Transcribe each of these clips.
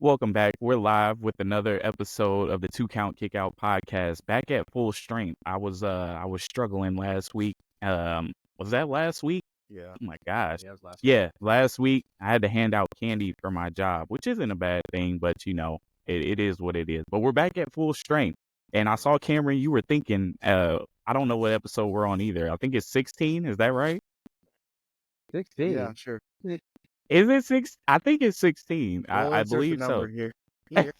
Welcome back. We're live with another episode of the Two Count Kick Out podcast. Back at full strength. I was struggling last week. Was that last week? Yeah. Oh my gosh. Yeah, it was last week. Yeah, last week I had to hand out candy for my job, which isn't a bad thing, but it is what it is. But we're back at full strength. And I saw Cameron, you were thinking, I don't know what episode we're on either. I think it's 16, is that right? 16. Yeah, sure. Is it six? I think it's 16. Well, I insert the believe so. number here. Here.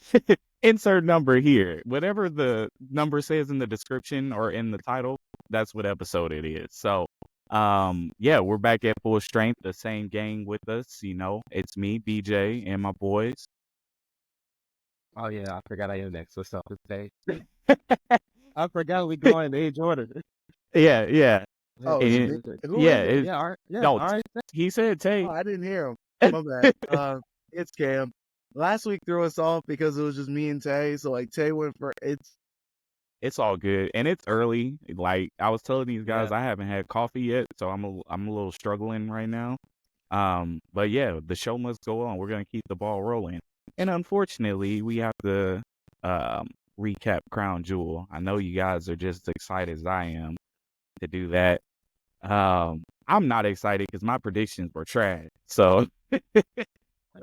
Insert number here. Whatever the number says in the description or in the title, that's what episode it is. So, yeah, we're back at full strength. The same gang with us. It's me, BJ, and my boys. Oh, yeah, I forgot I am next. What's up today? I forgot we go in age order. Yeah. Oh, And is it- it me? Who yeah, is it? it's, Yeah, all right. Yeah, no, all right. he said Tay. Oh, I didn't hear him. My bad. It's Cam. Last week threw us off because it was just me and Tay. So like Tay went for It's all good, and it's early. Like I was telling these guys, Yeah. I haven't had coffee yet, so I'm a little struggling right now. But yeah, the show must go on. We're gonna keep the ball rolling, and unfortunately, we have to recap Crown Jewel. I know you guys are just as excited as I am to do that. I'm not excited because my predictions were trash. So it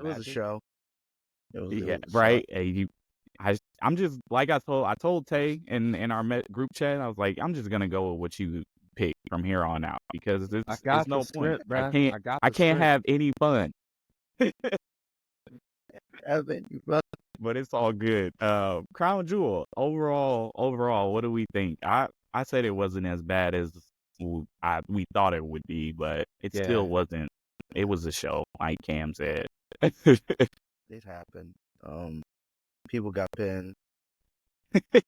was a show. It was yeah, a show. right. I'm just like I told Tay in our group chat. I was like, I'm just gonna go with what you pick from here on out because I it's got no the script, point. bruh. I can't have any fun, Evan, you fuck- but it's all good. Crown Jewel overall, what do we think? I said it wasn't as bad as we thought it would be, but it Yeah. still wasn't. It was a show, like Cam said. It happened. People got pinned. That's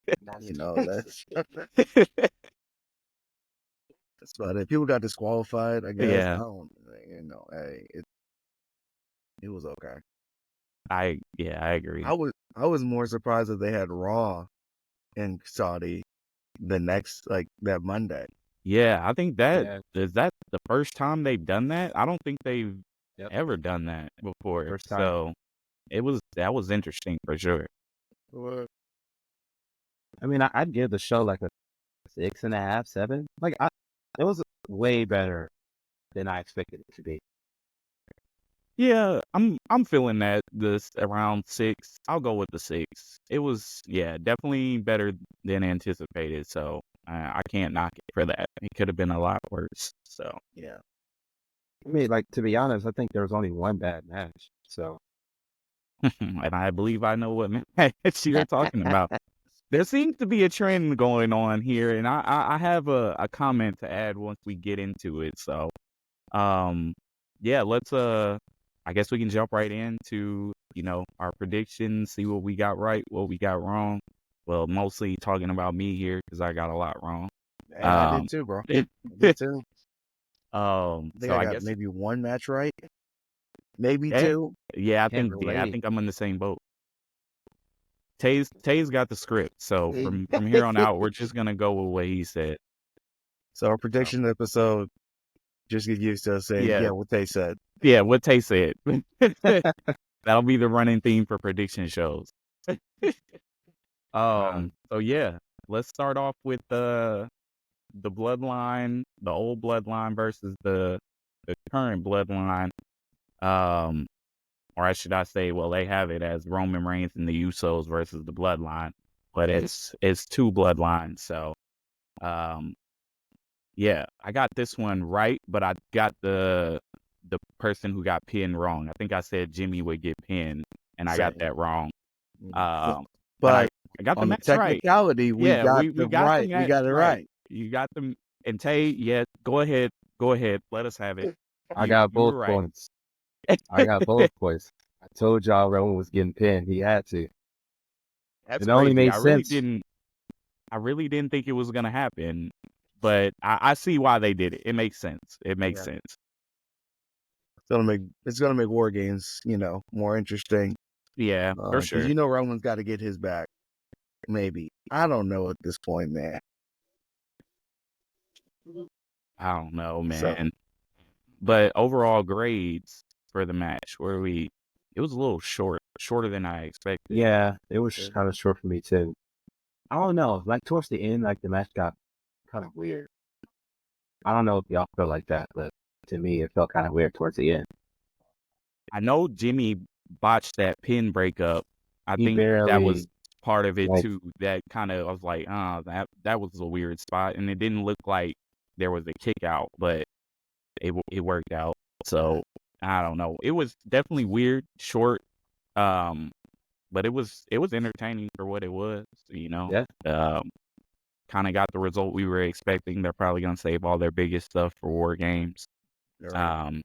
about it. People got disqualified, I guess. Yeah. I don't, hey, it was okay. I agree. I was more surprised that they had Raw in Saudi the next that Monday. Yeah, I think Yeah. is that the first time they've done that? I don't think they've Yep. ever done that before. First time. So that was interesting for sure. I mean, I'd give the show like a 6.5, 7. Like, it was way better than I expected it to be. Yeah, I'm feeling that this around 6. I'll go with the 6. It was definitely better than anticipated. So I can't knock it for that. It could have been a lot worse. So Yeah. I mean, like, to be honest, I think there was only one bad match. So and I believe I know what match you're talking about. There seems to be a trend going on here, and I have a comment to add once we get into it. So, yeah, let's I guess we can jump right into our predictions, see what we got right, what we got wrong. Well, mostly talking about me here because I got a lot wrong. Hey, I did too, bro. I did too. So I I got guess maybe one match right, maybe Yeah. two. I Can't think I relate. think I'm in the same boat. Tay's got the script, so from here on out, we're just gonna go with what he said. So our prediction episode, just get used to us saying, Yeah. yeah, what they said. Yeah, what Tay said. That'll be the running theme for prediction shows. So yeah, let's start off with the bloodline, the old bloodline versus the current bloodline. Or should I say, well, they have it as Roman Reigns and the Usos versus the bloodline, but it's two bloodlines. So, yeah, I got this one right, but I got the person who got pinned wrong. I think I said Jimmy would get pinned, and I got Same. that wrong. But I got the on the match right. technicality, we Yeah, got we the got the right. We match got it right. You got them. And Tay, yeah, go ahead. Let us have it. I You got were both right. points. I got both points. I told y'all Roman was getting pinned. He had to. That's It only crazy. made sense. I really didn't think it was gonna happen, but I see why they did it. It makes sense. It makes Yeah. sense. It's gonna make War Games, more interesting. Yeah, for 'Cause sure. Roman's got to get his back. Maybe, I don't know at this point, man. I don't know, man. So- But overall grades for the match, it was a little short shorter than I expected. Yeah, it was Yeah. kind of short for me too. I don't know. Like towards the end, like the match got kind of weird. I don't know if y'all feel like that, but to me, it felt kind of weird towards the end. I know Jimmy botched that pin breakup. I He think that was barely part of it like too. That kind of I was like, that was a weird spot, and it didn't look like there was a kick out, but it worked out. So I don't know. It was definitely weird, short, but it was entertaining for what it was. You know, yeah. kind of got the result we were expecting. They're probably gonna save all their biggest stuff for War Games. All right.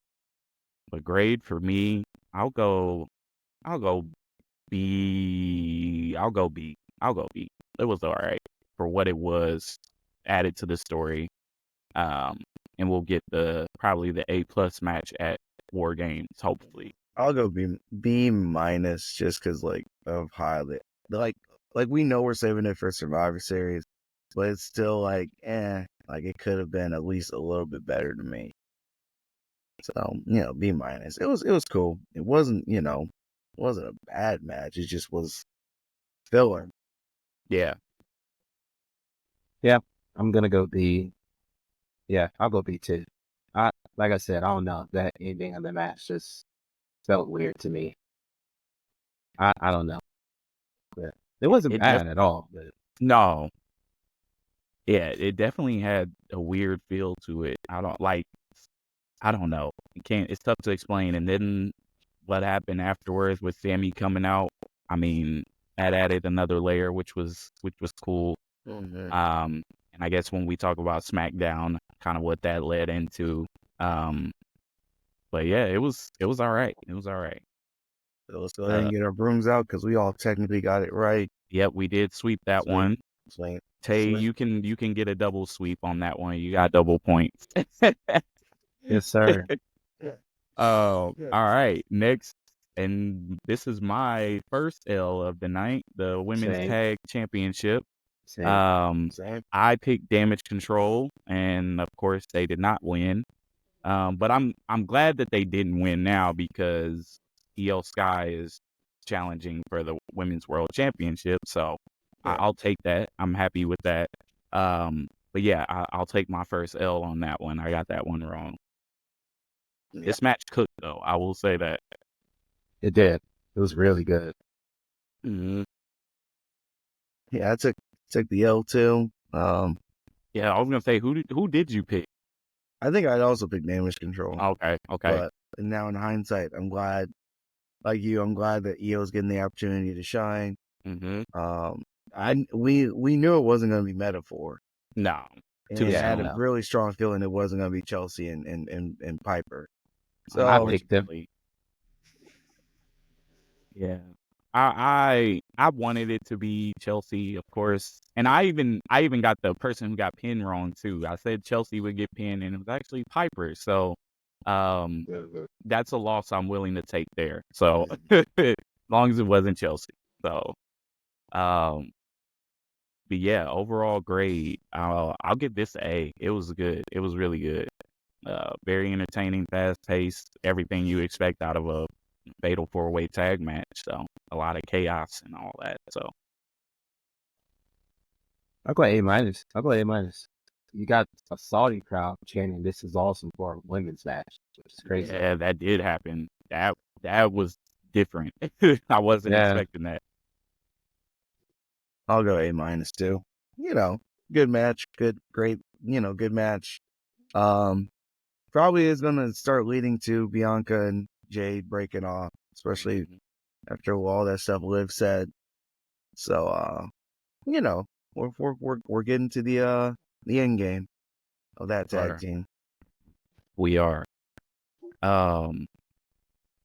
But grade for me, I'll go I'll go B. I'll go B. I'll go B. It was all right for what it was, added to the story. Um, and we'll get probably the A+ match at War Games, hopefully. I'll go B minus just because like of how like we know we're saving it for Survivor Series, but it's still like like it could have been at least a little bit better to me. So B minus. It was cool. It wasn't it wasn't a bad match. It just was filler. Yeah. Yeah, I'm gonna go B. Yeah, I'll go B too. Like I said, I don't know. That ending of the match just felt weird to me. I don't know. But it wasn't It bad at all. But no. Yeah, it definitely had a weird feel to it. I don't know. It's tough to explain. And then what happened afterwards with Sammy coming out, I mean, that added another layer, which was cool. Mm-hmm. And I guess when we talk about SmackDown, kind of what that led into. But yeah, it was all right. It was all right. So let's go ahead and get our brooms out because we all technically got it right. Yep, we did sweep that Sweet. one. Sweet. Tay, Sweet. you can get a double sweep on that one. You got double points. yes, sir. All right. Next, and this is my first L of the night, the Women's Same. Tag Championship. Same. Same. I picked Damage Control, and of course they did not win. But I'm glad that they didn't win now because EO Sky is challenging for the Women's World Championship. So Yeah. I'll take that. I'm happy with that. But yeah, I'll take my first L on that one. I got that one wrong. Yeah. This match cooked though. I will say that. It did. It was really good. Mm-hmm. Yeah, I took the L too. Yeah, I was gonna say who did you pick? I think I'd also pick Damage Control. Okay. But now in hindsight, I'm glad, like you, I'm glad that EO's getting the opportunity to shine. Mm-hmm. We knew it wasn't going to be Metaphor. No. And Too I had soon. a really strong feeling it wasn't going to be Chelsea and Piper. So I picked them. Yeah. I wanted it to be Chelsea, of course. And I even got the person who got pinned wrong too. I said Chelsea would get pinned and it was actually Piper. So that's a loss I'm willing to take there. So as long as it wasn't Chelsea. So but yeah, overall grade, I'll give this an A. It was good. It was really good. Very entertaining, fast paced, everything you expect out of a fatal 4-way tag match. So a lot of chaos and all that. So I'll go A minus. You got a Saudi crowd chanting, "This is awesome" for a women's match, which is crazy. yeah, that did happen. That was different. I wasn't expecting that. I'll go A minus too. Good match, great, good match. Probably is going to start leading to Bianca and Jade breaking off, especially after all that stuff Liv said. So, we're getting to the end game of that tag team. We are.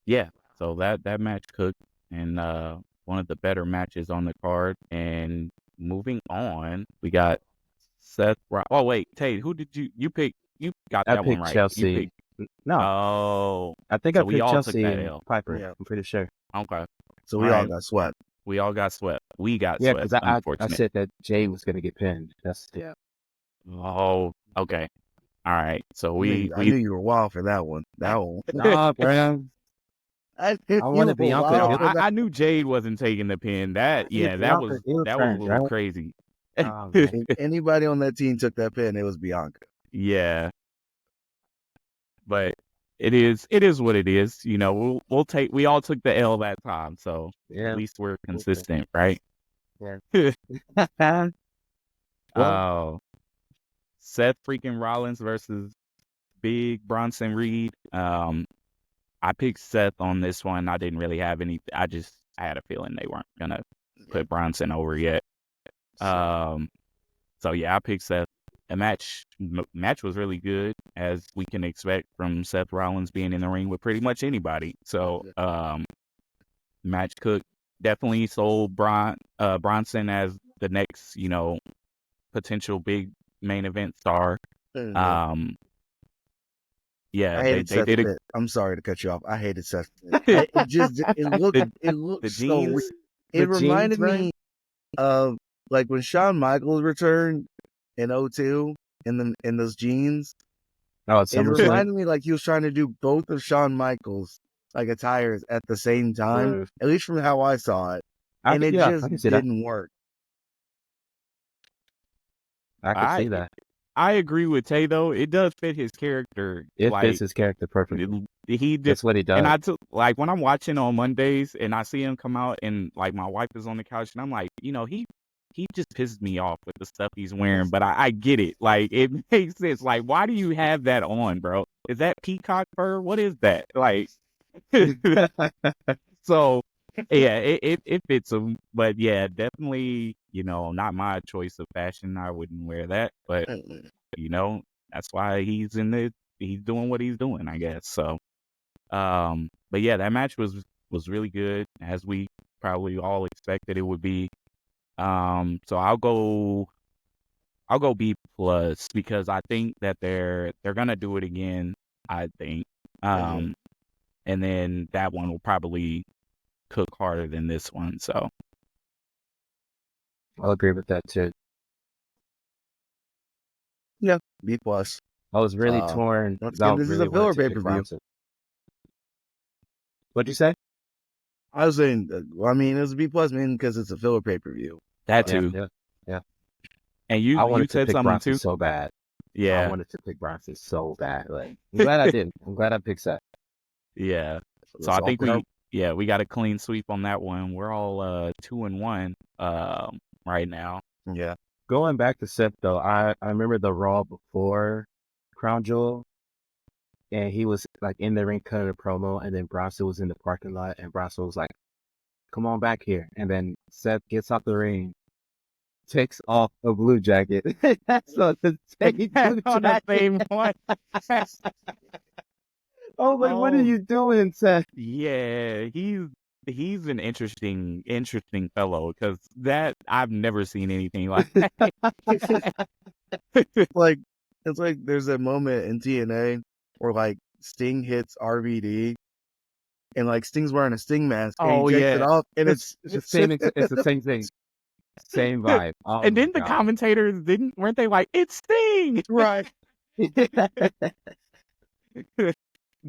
Yeah. So that match cooked and one of the better matches on the card. And moving on, we got Seth. Oh wait, Tate, who did you pick? You got I that one picked right. Chelsea. You picked. No, Oh, I think so I we picked all took Chelsea that and L. Piper. Yeah. I'm pretty sure. Okay. So we all got swept. We all got swept. We got Yeah, swept. because I Unfortunate. said that Jade was going to get pinned. Yeah. Oh, okay. All right. So I knew you were wild for that one. That one. Nah, bro. I I wanted a Bianca. while Yo, for that. I knew Jade wasn't taking the pin. I need Bianca heel That was a turns, little right? crazy. Oh man. If anybody on that team took that pin, it was Bianca. Yeah, but it is what it is. You know, we all took the L that time, so Yeah. at least we're consistent, right? Yeah. Well, Oh, Seth freaking Rollins versus Big Bronson Reed. I picked Seth on this one. I didn't really have any. I had a feeling they weren't gonna put Bronson over yet. So yeah, I picked Seth. The match was really good, as we can expect from Seth Rollins being in the ring with pretty much anybody. So match cooked. Definitely sold Bronson as the next, potential big main event star. Yeah, I they hated Seth's did it. fit. I'm sorry to cut you off. I hated Seth's fit. It looked The so weird. jeans. It reminded jeans, me of like when Shawn Michaels returned in '02 in those jeans. oh, it's It SummerSlam. reminded me like he was trying to do both of Shawn Michaels like attires at the same time, at least from how I saw it, and it I just can see that. didn't work. I can see that. I agree with Tay though. It does fit his character. It Like fits his character perfectly. he just, That's what he does. and I took like when I'm watching on Mondays and I see him come out and like my wife is on the couch and I'm like, he just pisses me off with the stuff he's wearing, but I get it. Like it makes sense. Like why do you have that on, bro? Is that peacock fur? What is that? Like so yeah, it fits him. But yeah, definitely, not my choice of fashion. I wouldn't wear that. But that's why he's doing what he's doing, I guess. So but yeah, that match was really good, as we probably all expected it would be. So I'll go B plus, because I think that they're gonna do it again, I think. And then that one will probably cook harder than this one. So I'll agree with that too. Yeah, B plus. I was really torn. Once again, this is a filler pay-per-view. What'd you say? I was saying, I mean, it was a B plus, man, because it's a filler pay-per-view. that too. Yeah. And you I wanted to said pick something Bronson too. so bad. Yeah. I wanted to pick Bronson so bad. Like, I'm glad I didn't. I'm glad I picked Seth. Yeah. So I think we got a clean sweep on that one. We're all 2-1 right now. Yeah. Going back to Seth though, I remember the Raw before Crown Jewel, and he was like in the ring cutting a promo, and then Bronson was in the parking lot, and Bronson was like, "Come on back here," and then Seth gets out the ring, takes off a blue jacket. So the same On that same one. I was like, "What are you doing, Seth?" Yeah, he's an interesting fellow, because that I've never seen anything like that. Like, it's like there's a moment in TNA where like Sting hits RVD, and like Sting's wearing a Sting mask, and he takes it off, and it's the same. It's the same thing, same vibe. Oh, and then the commentators weren't they like, it's Sting, right?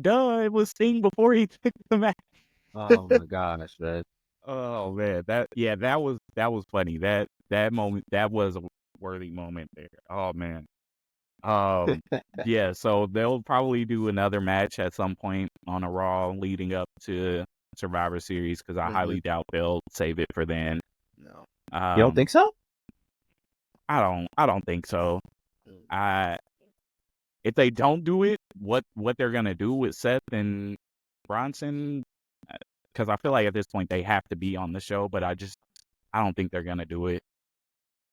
Duh, it was Sting before he took the match. Oh my gosh, man. Oh man, that was funny. That moment, that was a worthy moment there. Oh man. Yeah, so they'll probably do another match at some point on a Raw leading up to Survivor Series, because I highly doubt they'll save it for then. No. You don't think so? I don't think so. If they don't do it, what they're gonna do with Seth and Bronson? Because I feel like at this point they have to be on the show, but I don't think they're gonna do it.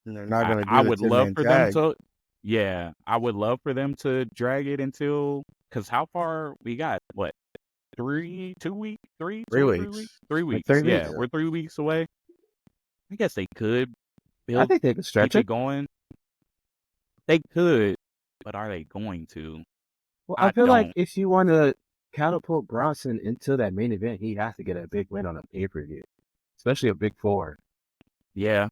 And they're not gonna do I the would love 10-man for tag. them to. Yeah, I would love for them to drag it until, because how far we got? What, 3 weeks? 3 weeks? 3 weeks. 3 Yeah, weeks. we're 3 weeks away. I guess they could I think they could stretch keep it. it going. They could, but are they going to? Well, I feel like don't. if you want to catapult Bronson into that main event, he has to get a big win on a pay-per-view, especially a big 4. Yeah,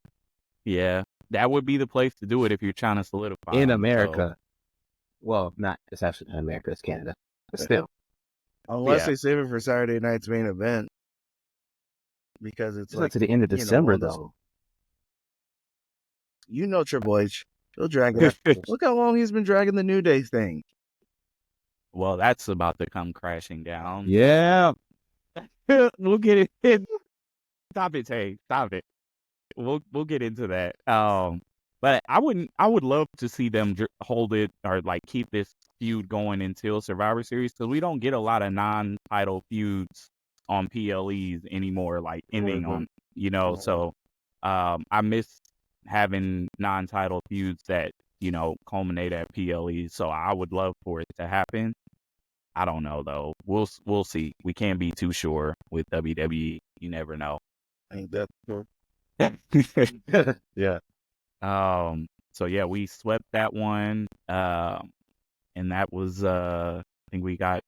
that would be the place to do it if you're trying to solidify In him, America. So. Well, not, it's actually not America, it's Canada, but still. Unless Yeah. they save it for Saturday night's main event. Because it's It's not like, to the end of one December, of those, though. Triple H, he'll drag it out. Look how long he's been dragging the New Day thing. Well, that's about to come crashing down. Yeah. We'll get it. Stop it, Tay. Stop it. We'll get into that. But I would love to see them hold it or like keep this feud going until Survivor Series because we don't get a lot of non-title feuds on PLEs anymore, like ending on, so I miss having non-title feuds that, culminate at PLEs. So I would love for it to happen. I don't know though. We'll see. We can't be too sure with WWE. You never know. Ain't that cool? Yeah. So yeah, we swept that one. And that was I think we got,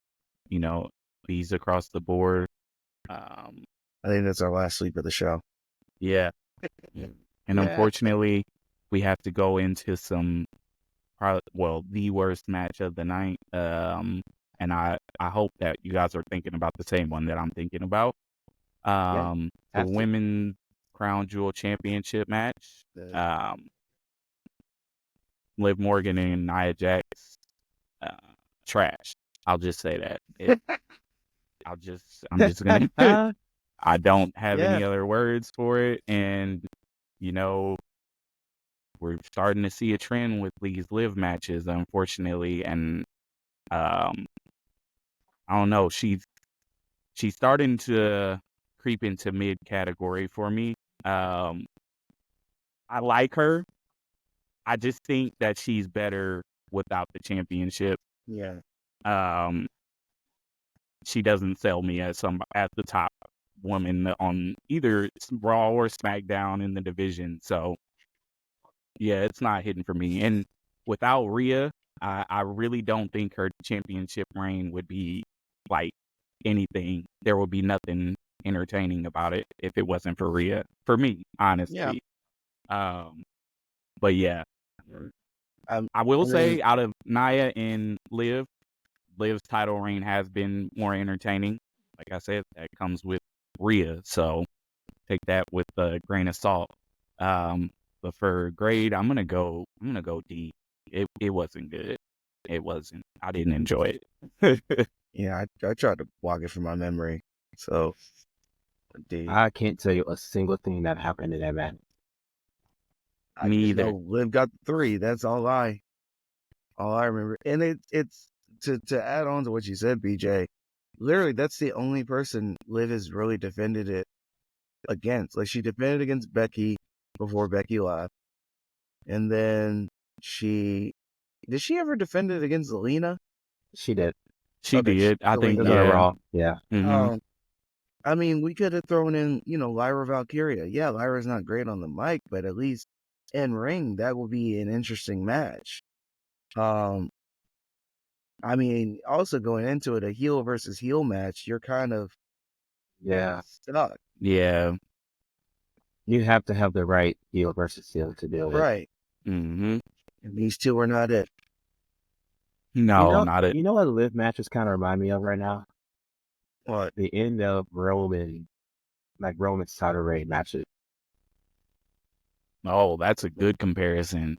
B's across the board. I think that's our last sleep of the show. Yeah. And unfortunately, we have to go into the worst match of the night. And I hope that you guys are thinking about the same one that I'm thinking about. The Women's Crown Jewel Championship match. Liv Morgan and Nia Jax, trash. I'll just say that. I'm just gonna. I don't have any other words for it, and we're starting to see a trend with these Liv matches, unfortunately, and I don't know. She's starting to creep into mid category for me. I like her. I just think that she's better without the championship. Yeah. She doesn't sell me as the top woman on either Raw or SmackDown in the division. So yeah, it's not hitting for me. And without Rhea, I really don't think her championship reign would be like anything. There would be nothing entertaining about it if it wasn't for Rhea. For me, honestly. But yeah. I will say out of Nia and Liv's title reign has been more entertaining. Like I said, that comes with Rhea, so take that with a grain of salt. But for grade, I'm gonna go D. It wasn't good. It wasn't. I didn't enjoy it. Yeah, I tried to block it from my memory. So D. I can't tell you a single thing that happened in that match. I Me just either. know Liv got 3. That's all I remember. And it's to add on to what you said, BJ. Literally, that's the only person Liv has really defended it against. Like she defended against Becky before Becky left, and then did she ever defend it against Zelina? She did. She did. I think. It was on Yeah. Raw. Yeah. Mm-hmm. I mean, we could have thrown in, Lyra Valkyria. Yeah, Lyra's not great on the mic, but at least in ring, that would be an interesting match. I mean, also going into it, a heel versus heel match, you're kind of stuck. Yeah. You have to have the right heel versus heel to do it. Right. Mm-hmm. And these two are not it. No, not it. You know what Liv matches kind of remind me of right now? What? The end of Roman's title reign matches. Oh, that's a good comparison.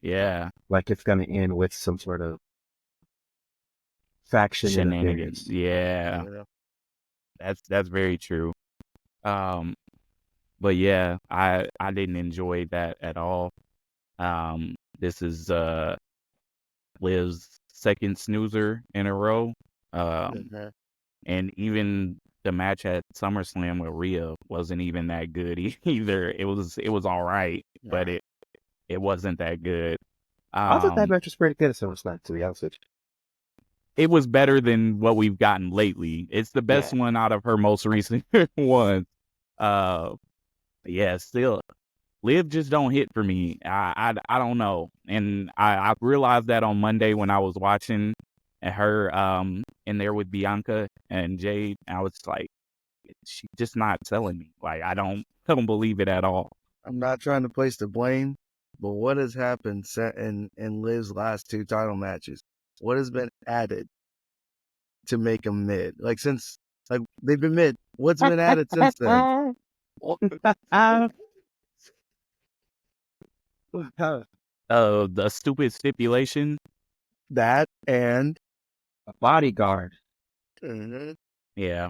Yeah. Like it's going to end with some sort of faction Shenanigans. interference. Yeah. That's very true. But yeah, I didn't enjoy that at all. This is Liv's second snoozer in a row. And even the match at SummerSlam with Rhea wasn't even that good either. It was all right, but it wasn't that good. I thought that match was pretty good at SummerSlam, to be honest with you. It was better than what we've gotten lately. It's the best one out of her most recent ones. Yeah, still, Liv just don't hit for me. I don't know, and I realized that on Monday when I was watching her in there with Bianca and Jade. I was like, she's just not selling me. Like I don't believe it at all. I'm not trying to place the blame, but what has happened in Liv's last 2 title matches? What has been added? to make them mid. Like since like they've been mid. What's been added since then? The stupid stipulation. That and A bodyguard. Yeah.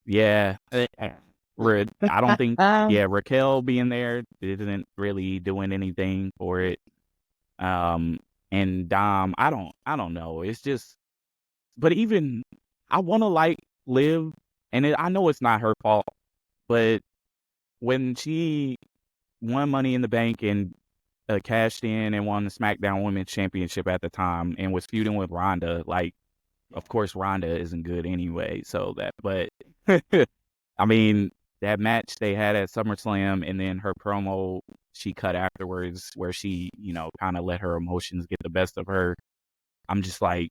Yeah. I don't think, Raquel being there isn't really doing anything for it. And Dom, I don't know. It's just, but even, I want to like Liv, and I know it's not her fault, but when she won Money in the Bank and cashed in and won the SmackDown Women's Championship at the time and was feuding with Ronda, like, of course, Ronda isn't good anyway. So but I mean, that match they had at SummerSlam and then her promo she cut afterwards where she, kind of let her emotions get the best of her. I'm just like,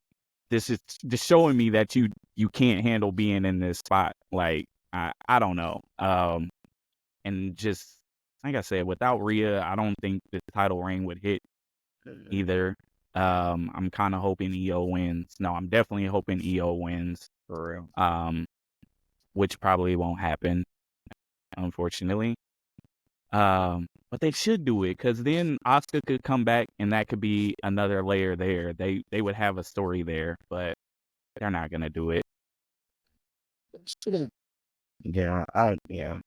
this is just showing me that you can't handle being in this spot. Like, I don't know. And just, like I said, without Rhea, I don't think the title reign would hit either. I'm kind of hoping EO wins. No, I'm definitely hoping EO wins. For real. Which probably won't happen, unfortunately. But they should do it because then Asuka could come back and that could be another layer there. They would have a story there, but they're not gonna do it. Yeah, yeah.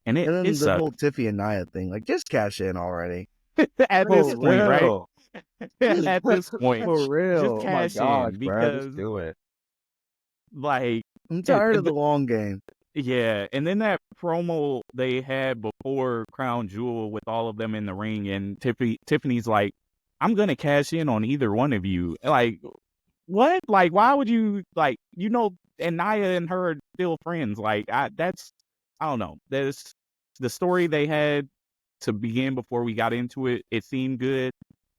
And And then it the sucks whole Tiffy and Nia thing, like just cash in already. at this point, right? At this point, For real. just Oh my cash gosh, in bro, because, just do it. like, I'm tired of the long game. yeah, and then that promo they had before Crown Jewel with all of them in the ring, and Tiffany's like, "I'm gonna cash in on either one of you." Like, what? Like, why would you And Nia and her are still friends. Like, I don't know. There's the story they had to begin before we got into it. It seemed good,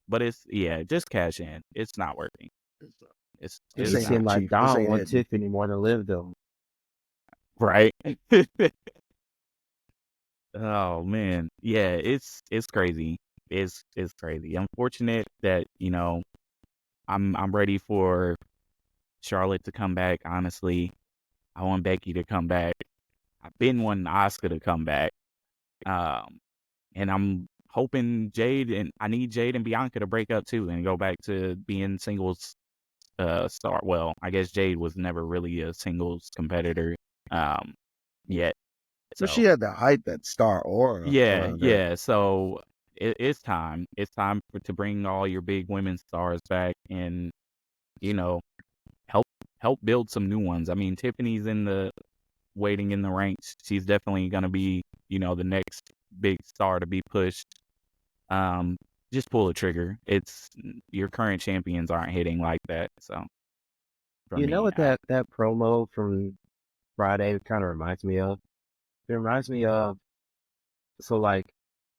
but just cash in. It's not working. This It ain't seemed it, like Chief. This Dom ain't want it. Tiffany more to live though. Right. Oh man. Yeah, it's crazy. It's crazy. Unfortunate that, I'm ready for Charlotte to come back, honestly. I want Becky to come back. I've been wanting Asuka to come back. And I'm hoping I need Jade and Bianca to break up too and go back to being singles star. Well, I guess Jade was never really a singles competitor yet. But So she had the hype, that star aura around her. yeah. So it's time. It's time to bring all your big women stars back and help build some new ones. I mean, Tiffany's waiting in the ranks. She's definitely gonna be the next big star to be pushed. Just pull the trigger. It's your current champions aren't hitting like that. So for You know me, what that promo from Friday kind of reminds me of? It reminds me of, so like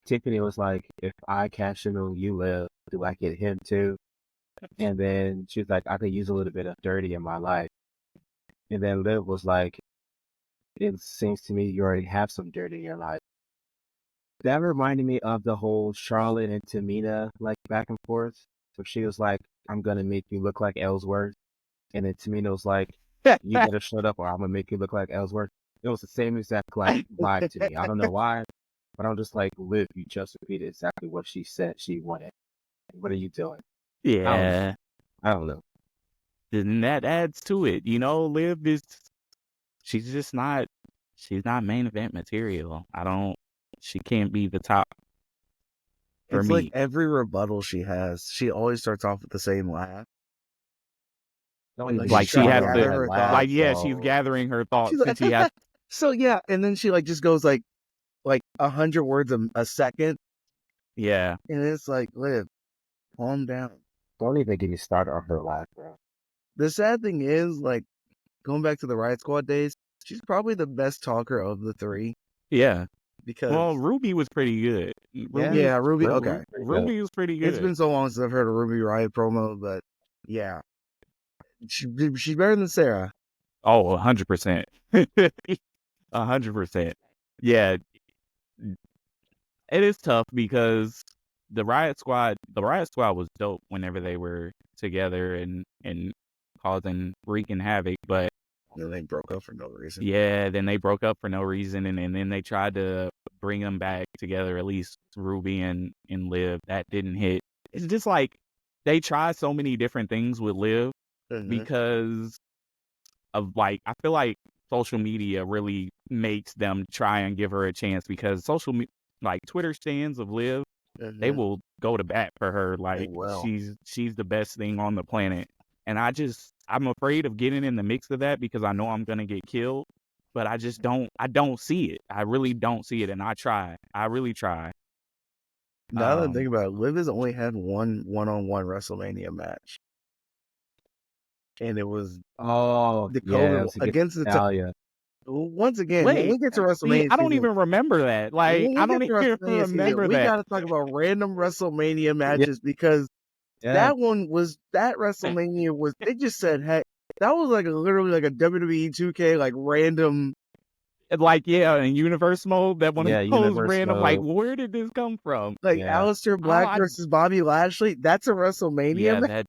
Tiffany was like, if I cash in on you, Liv, do I get him too? And then she was like, I could use a little bit of dirty in my life. And then Liv was like, it seems to me you already have some dirt in your life. That reminded me of the whole Charlotte and Tamina like back and forth. So she was like, I'm gonna make you look like Ellsworth. And then Tamina was like, you better shut up or I'm gonna make you look like Ellsworth. It was the same exact like vibe to me. I don't know why, but I'm just like, Liv, you just repeated exactly what she said she wanted. What are you doing? yeah, I don't know. then that adds to it. Liv she's just not. She's not main event material. She can't be the top for It's like me. every rebuttal she has, she always starts off with the same laugh. Don't even Like she's she trying to has gather to, her like, thoughts. she's gathering her She's thoughts and she has. like, so yeah, and then she like just goes like 100 words a second, Yeah. and it's like, Liv, calm down. Don't even get me started on her laugh, bro. The sad thing is, like, going back to the Riot Squad days, she's probably the best talker of the three Yeah. because Well, Ruby was pretty good. yeah, Ruby. Okay, Ruby was pretty good. it's been so long since I've heard a Ruby Riot promo, but yeah, she's better than Sarah. Oh, 100%. 100%. Yeah, it is tough because the Riot Squad was dope whenever they were together and wreaking havoc. But And then they broke up for no reason. yeah, then they broke up for no reason, and then they tried to bring them back together, at least Ruby and Liv. That didn't hit. It's just like they try so many different things with Liv because of like, I feel like social media really makes them try and give her a chance, because like Twitter stands of Liv, they will go to bat for her like will. she's the best thing on the planet. And I'm afraid of getting in the mix of that because I know I'm gonna get killed. But I don't see it. I really don't see it, and I really try. Now that I think about it, Liv has only had one-on-one WrestleMania match. And it was the COVID against Natalia. Once again, when we get to WrestleMania, I don't even remember that. Like, I don't even remember we that. got to talk about random WrestleMania matches because that WrestleMania was, they just said, hey, that was like literally like a WWE 2K, like random. Like, in universe mode, that one of those random, mode. like, where did this come from? Like Aleister Black versus Bobby Lashley, that's a WrestleMania match?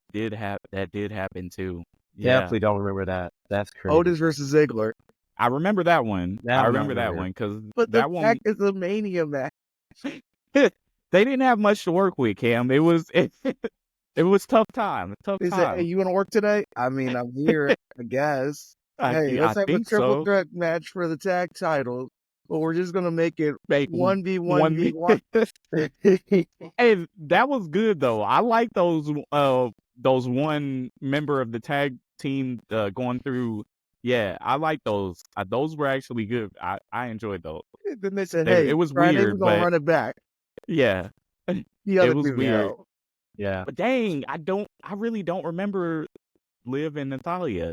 that did happen too. Definitely don't remember that. That's crazy. Otis versus Ziggler. I remember that one. I remember that one because that one is a Mania match. They didn't have much to work with, Cam. It was tough time. They said, "Hey, you want to work today?" I mean, I'm here, I guess. Hey, let's have a triple threat match for the tag titles, but we're just gonna make it 1v1v1. Hey, that was good though. I like those one member of the tag team going through. Yeah, I like those. Those were actually good. I enjoyed those. Then they said, "Hey, it was Friday weird, we're gonna run it back." Yeah, it was weird. Out. Yeah, but dang, I really don't remember Liv and Natalia.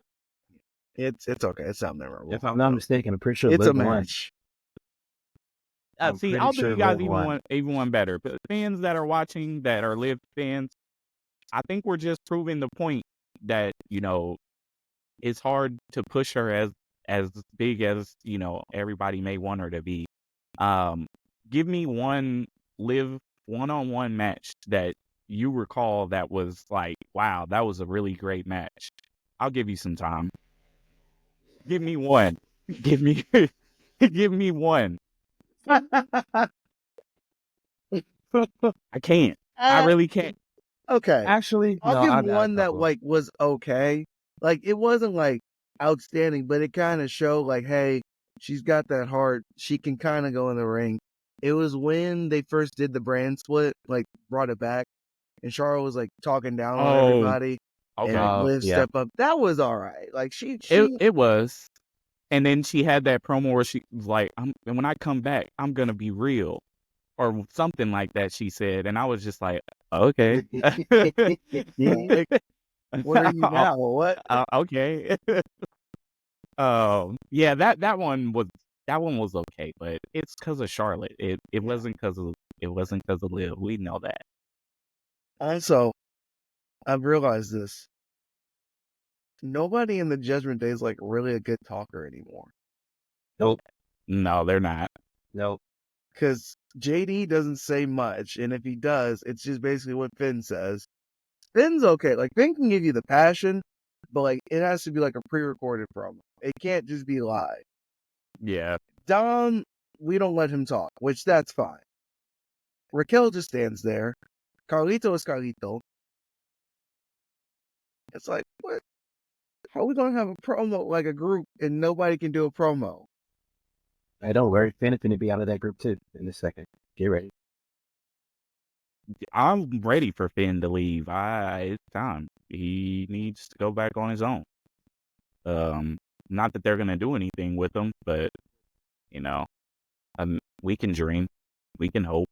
It's okay. It's not memorable. If I'm not mistaken, I'm pretty sure it's Liv a match. See, I'll do you guys even one better. But fans that are watching that are Liv fans, I think we're just proving the point that, it's hard to push her as big as, everybody may want her to be. Give me one Liv one-on-one match that you recall that was like, wow, that was a really great match. I'll give you some time. Give me one. Give me one. I can't. I really can't. Okay. Actually, I'll give one that like was okay. Like it wasn't like outstanding, but it kind of showed like, hey, she's got that heart. She can kind of go in the ring. It was when they first did the brand split, like brought it back, and Charlotte was like talking down on everybody. Okay. And Liv step up. That was all right. Like it was. And then she had that promo where she was like, and when I come back, I'm going to be real. Or something like that, she said. And I was just like, okay. What are you now? What? Okay. Yeah, that one was okay, but it's because of Charlotte. It wasn't because of Liv. We know that. Also, I've realized this. Nobody in the Judgment Day is like really a good talker anymore. Nope. No, they're not. Nope. Because JD doesn't say much, and if he does, it's just basically what Finn says. Finn's okay. Like, Finn can give you the passion, but like it has to be like a pre-recorded promo. It can't just be live. Yeah. Dom, we don't let him talk, which that's fine. Raquel just stands there. Carlito is Carlito. It's like, what? How are we going to have a promo like a group and nobody can do a promo? Hey, don't worry. Finn is going to be out of that group too in a second. Get ready. I'm ready for Finn to leave. It's time. He needs to go back on his own. Not that they're going to do anything with him, but, we can dream. We can hope.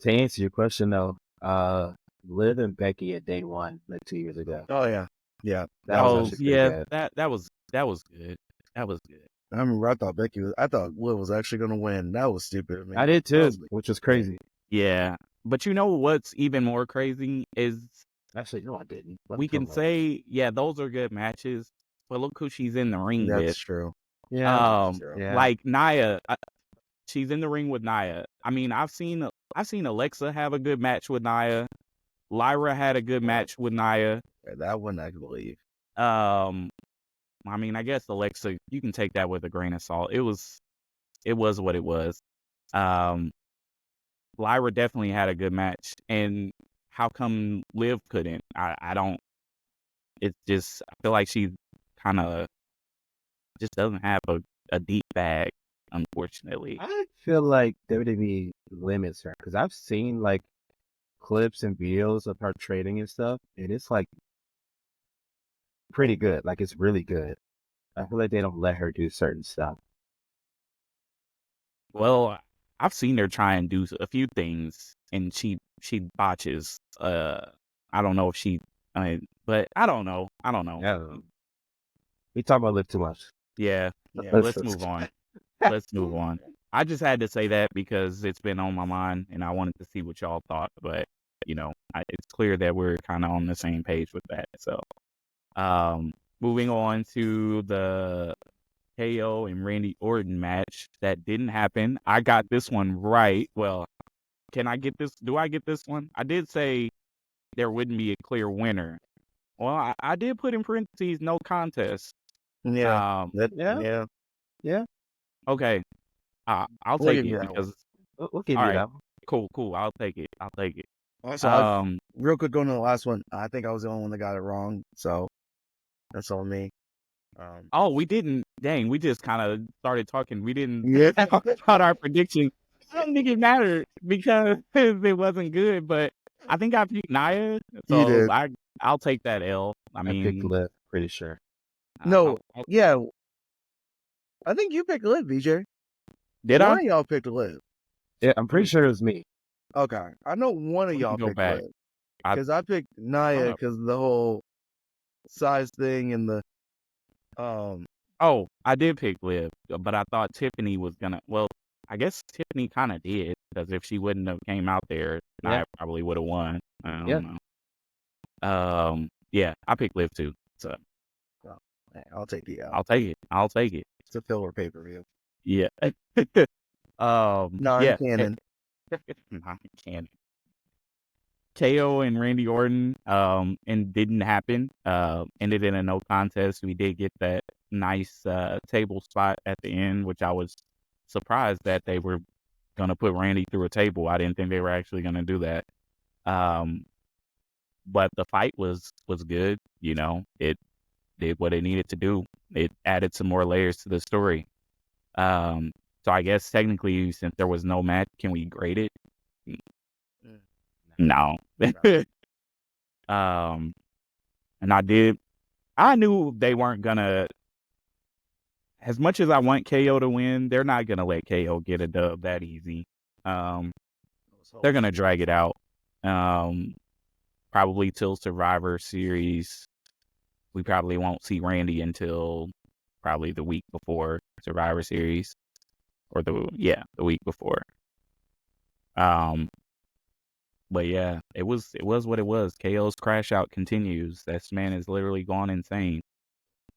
To answer your question, though, Liv and Becky at day one, like 2 years ago. Oh, yeah. Yeah. That was good. That was good. That was good. I remember I thought Liv was actually going to win. That was stupid of me. I did too, which was crazy. Yeah. But you know what's even more crazy is... Actually, no, I didn't. We can say, those are good matches, but look who she's in the ring with. That's true. Yeah. Like Nia, she's in the ring with Nia. I mean, I've seen Alexa have a good match with Nia. Lyra had a good match with Nia. That one I can believe. I mean, I guess Alexa, you can take that with a grain of salt. It was what it was. Um, Lyra definitely had a good match, and how come Liv couldn't? I don't. It's just I feel like she kind of just doesn't have a deep bag, unfortunately. I feel like WWE limits her because I've seen like clips and videos of her trading and stuff, and it's like pretty good. Like it's really good. I feel like they don't let her do certain stuff. Well, I've seen her try and do a few things, and she botches. I don't know if but I don't know. Yeah, we talk about Liv too much. Yeah, Yeah. let's move on. Let's move on. I just had to say that because it's been on my mind, and I wanted to see what y'all thought. But it's clear that we're kind of on the same page with that. So, moving on to the KO and Randy Orton match that didn't happen. I got this one right. Well, can I get this? Do I get this one? I did say there wouldn't be a clear winner. Well, I did put in parentheses no contest. Yeah. Yeah. Yeah, Okay. I'll We'll take give it you that because we'll give all you right, that one. cool. I'll take it. Also, real quick going to the last one. I think I was the only one that got it wrong, so that's on me. Oh, we didn't. Dang, we just kind of started talking. We didn't Yeah. talk about our prediction. I don't think it mattered because it wasn't good. But I think I picked Nia, You so did. I'll take that L. I I picked mean, Liv, pretty sure. No, yeah. I think you picked Liv, BJ. did One I? of y'all picked Liv. Yeah, I'm pretty sure it was me. Okay. I know one of Let me y'all go picked back. Liv. Because I picked Nia Oh. because of the whole size thing and the Oh, I did pick Liv, but I thought Tiffany was gonna. Well, I guess Tiffany kind of did because if she wouldn't have came out there, Yeah. I probably would have won. I don't Yeah. know. Yeah, I picked Liv too. So I'll take the L. I'll take it. I'll take it. It's a filler pay-per-view. Yeah. Yeah. Non-canon. Non-canon. KO and Randy Orton, and didn't happen. Ended in a no contest. We did get that nice table spot at the end, which I was surprised that they were gonna put Randy through a table. I didn't think they were actually gonna do that. But the fight was good. It did what it needed to do. It added some more layers to the story. So I guess technically, since there was no match, can we grade it? No. And I knew they weren't gonna, as much as I want KO to win, they're not gonna let KO get a dub that easy. They're gonna drag it out. Probably till Survivor Series. We probably won't see Randy until probably the week before Survivor Series. Or the week before. But yeah, it was what it was. KO's crash out continues. This man is literally gone insane.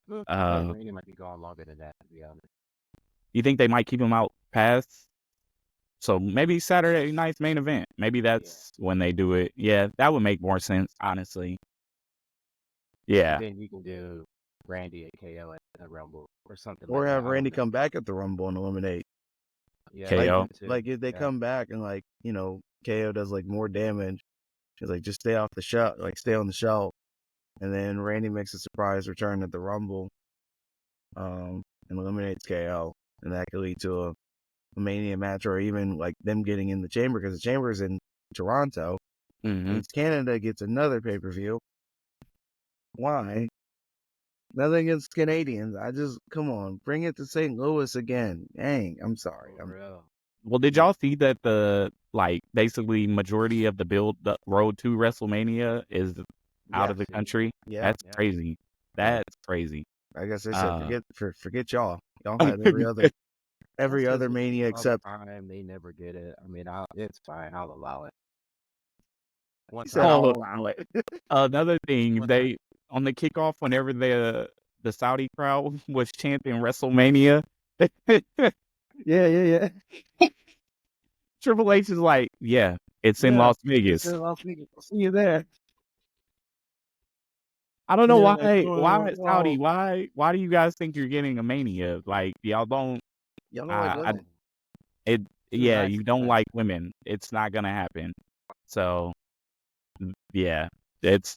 Randy might be gone longer than that, to be honest. You think they might keep him out past? So maybe Saturday night's main event. Maybe that's when they do it. Yeah, that would make more sense, honestly. Yeah. And then you can do Randy and KO at the Rumble or something. Or like have that. Randy come back at the Rumble and eliminate. Yeah, KO. Like if they come back and KO does more damage, he's just stay off the shelf, stay on the shelf, and then Randy makes a surprise return at the Rumble, and eliminates KO, and that could lead to a Mania match, or even them getting in the Chamber, because the Chamber is in Toronto. Mm-hmm. Canada gets another pay-per-view. Why? Nothing against Canadians. Come on, bring it to St. Louis again. Dang, I'm sorry. Well, did y'all see that the basically majority of the road to WrestleMania is out of the country? Yeah, that's crazy. That's crazy. Like I said, forget y'all. Y'all had every other Mania except. They never get it. I mean, it's fine. I'll allow it. I'll allow it. Another thing, they on the kickoff, whenever the Saudi crowd was chanting WrestleMania. Yeah. Triple H is like, yeah, It's in Yeah, Las Vegas. I'll see you there. I don't know Yeah, why Saudi, well, why do you guys think you're getting a Mania? Like, y'all don't, y'all don't like I women. it, Too yeah, nice. you don't like women. It's not gonna happen. So, yeah, it's,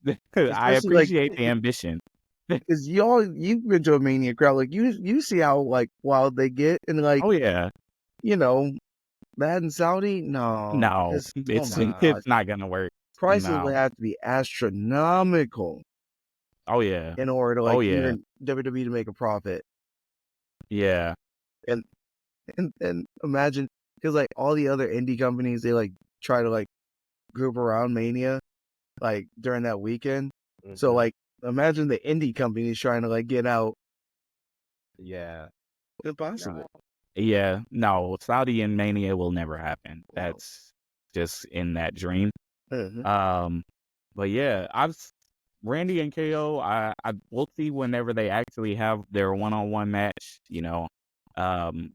I Especially like appreciate the ambition. because you've been to a Mania crowd, like you see how like wild they get, and like Oh yeah, you know that in Saudi, no, no, because oh it's my it's gosh, not gonna work. prices No. would have to be astronomical Oh yeah. in order to Oh like yeah. even WWE to make a profit, Yeah. and and imagine because like all the other indie companies they like try to like group around Mania like during that weekend, so Mhm. like imagine the indie companies trying to like get out. Yeah. Impossible. Yeah. No, Saudi and Mania will never happen. No. That's just in that dream. Mhm. But yeah, Randy and KO. I we'll see whenever they actually have their one-on-one match.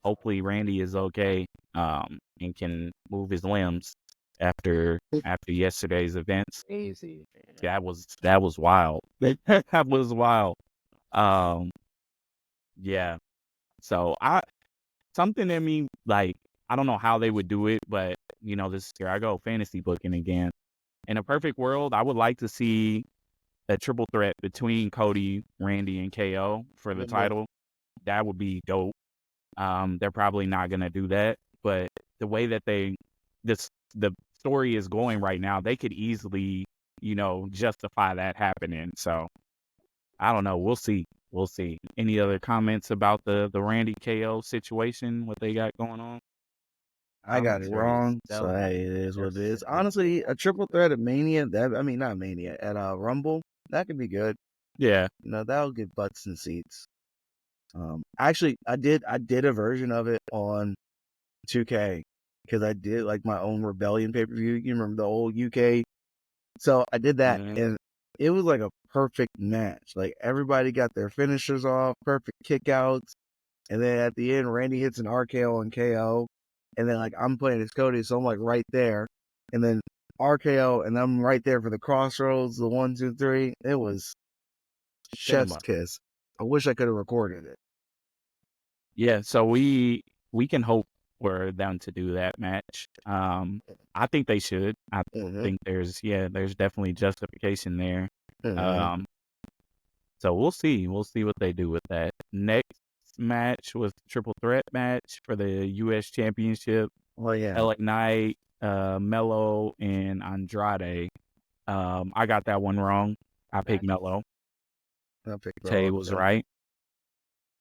Hopefully Randy is okay. And can move his limbs after yesterday's events. Easy. That was wild. That was wild. Um, yeah. So something in me like I don't know how they would do it, but this here I go fantasy booking again. In a perfect world, I would like to see a triple threat between Cody, Randy, and KO for the Mhm. title. That would be dope. They're probably not gonna do that, but the way that the story is going right now, they could easily, justify that happening. So I don't know. We'll see. We'll see. Any other comments about the Randy KO situation? What they got going on? I got it Commentary is wrong, so so hey, it is they're what it is. simply Honestly, a triple threat at Mania, that I mean not Mania, at Rumble, that could be good. Yeah. That'll get butts and seats. Actually, I did a version of it on 2K because I did like my own Rebellion pay-per-view. You remember the old UK? So I did that, Mhm. and it was like a perfect match. Like everybody got their finishers off, perfect kickouts, and then at the end, Randy hits an RKO on KO, and then like I'm playing as Cody, so I'm like right there, and then RKO, and I'm right there for the crossroads, the 1, 2, 3. It was chef's cinema. kiss. I wish I could have recorded it. Yeah. So we can hope for them to do that match. I think they should. I Mm-hmm. think there's definitely justification there. Mm-hmm. Um, so we'll see. We'll see what they do with that. Next match was triple threat match for the U.S. Championship. Oh yeah, LA Knight, Mello, and Andrade. I got that one wrong. I picked Mello. I'll pick Tay Bro up was too. right.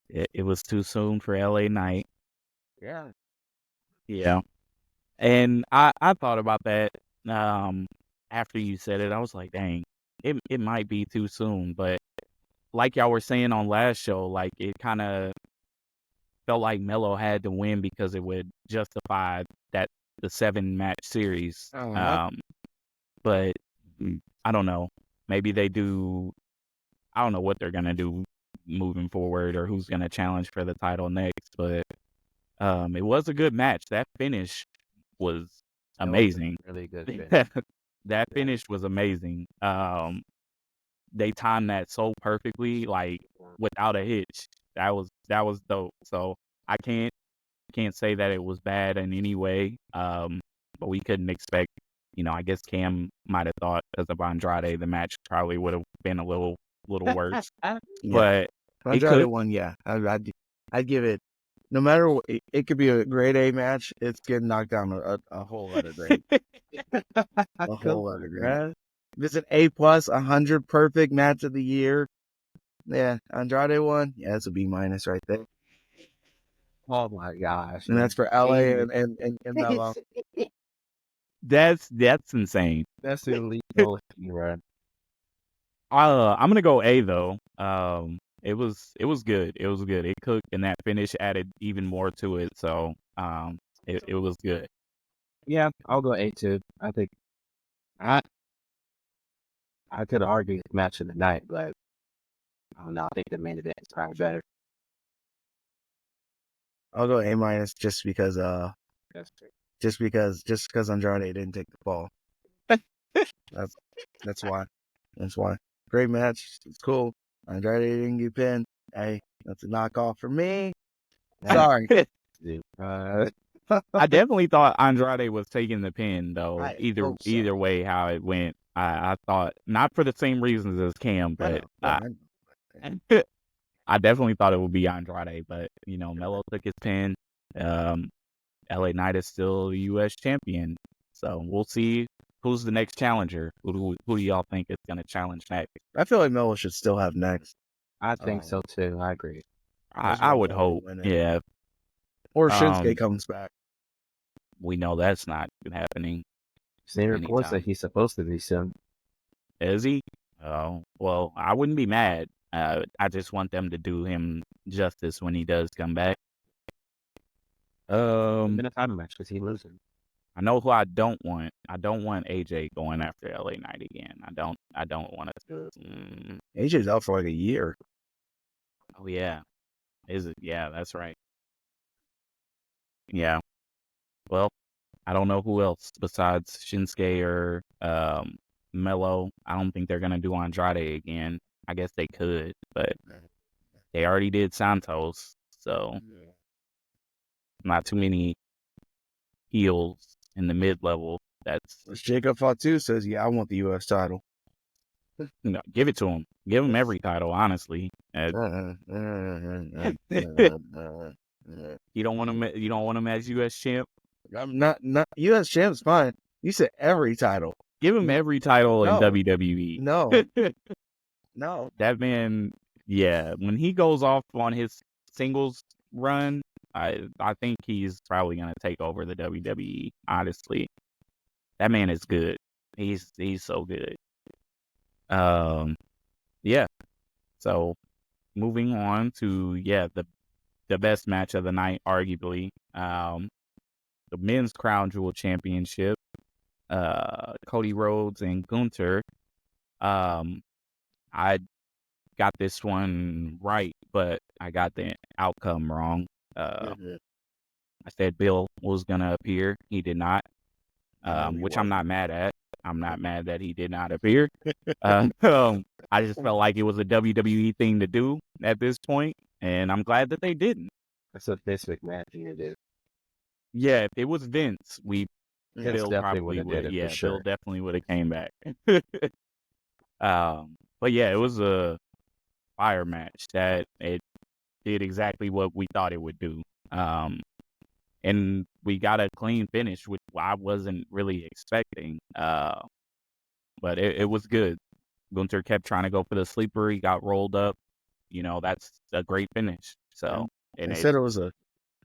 It was too soon for LA Knight. Yeah. Yeah. And I thought about that after you said it. I was like, dang, it might be too soon. But like y'all were saying on last show, like it kind of felt like Melo had to win because it would justify the 7 match series. Uh-huh. But I don't know. Maybe they do. I don't know what they're gonna do moving forward or who's gonna challenge for the title next. But it was a good match. That finish was That was a amazing. really good finish. That Yeah. finish was amazing. They timed that so perfectly, like without a hitch. That was dope. So I can't say that it was bad in any way. But we couldn't expect. I guess Cam might have thought because of Andrade, the match probably would have been a little worse. Yeah, But it Andrade could. one. Yeah, I'd give it. No matter what, it could be a grade A match. It's getting knocked down a whole letter grade. A Come whole on, letter grade. man. If it's an A plus, 100 perfect match of the year. Yeah, Andrade one. Yeah, it's a B minus right there, Oh my gosh. and that's for LA and Mello. That's insane. That's illegal, right? I'm gonna go A though. It was good. It was good. It cooked, and that finish added even more to it. So, it was good. Yeah, I'll go 8-2. I think I I could argue match of the night, but I don't know. I think the main event is probably better. I'll go A minus just because That's true. just because Andrade didn't take the fall. That's why. That's why. Great match. It's cool. Andrade didn't get pinned. Hey, that's a knockoff for me. Sorry. Dude, I definitely thought Andrade was taking the pin, though. I hope so. Either way, how it went, I thought not for the same reasons as Cam, but I definitely thought it would be Andrade. But Melo took his pin. LA Knight is still the U.S. champion, so we'll see who's the next challenger. Who do y'all think is going to challenge next? I feel like Melo should still have next. I think so too. I agree. I would hope, yeah. Or Shinsuke comes back. We know that's not happening. Same reports that he's supposed to be soon. Is he? Oh, well, I wouldn't be mad. I just want them to do him justice when he does come back. Been a title match because he losing. I know who I don't want. I don't want AJ going after LA Knight again. I don't want to. AJ's out for like a year. Oh yeah, is it? Yeah, that's right. Yeah. Well, I don't know who else besides Shinsuke or Melo. I don't think they're gonna do Andrade again. I guess they could, but they already did Santos, so not too many heels in the mid-level. That's Jacob Fatu says, "Yeah, I want the U.S. title." Give it to him. Give him every title, honestly. You don't want him. You don't want him as U.S. champ. I'm not U.S. champ's fine. You said every title. Give him every title in WWE. No. No. That man, yeah, when he goes off on his singles run, I think he's probably gonna take over the WWE. Honestly, that man is good. He's so good. Yeah. So moving on to the best match of the night, arguably, the men's Crown Jewel Championship. Cody Rhodes and Gunther. I got this one right, but I got the outcome wrong. I said Bill was gonna appear. He did not, which I'm not mad at. I'm not mad that he did not appear. I just felt like it was a WWE thing to do at this point, and I'm glad that they didn't. That's a Vince McMahon thing to do. Yeah, if it was Vince, Bill definitely probably would. Yeah, sure. Bill definitely would have came back. But yeah, it was a fire match that it did exactly what we thought it would do. And we got a clean finish, which I wasn't really expecting. But it was good. Gunther kept trying to go for the sleeper. He got rolled up. That's a great finish. So they said it was a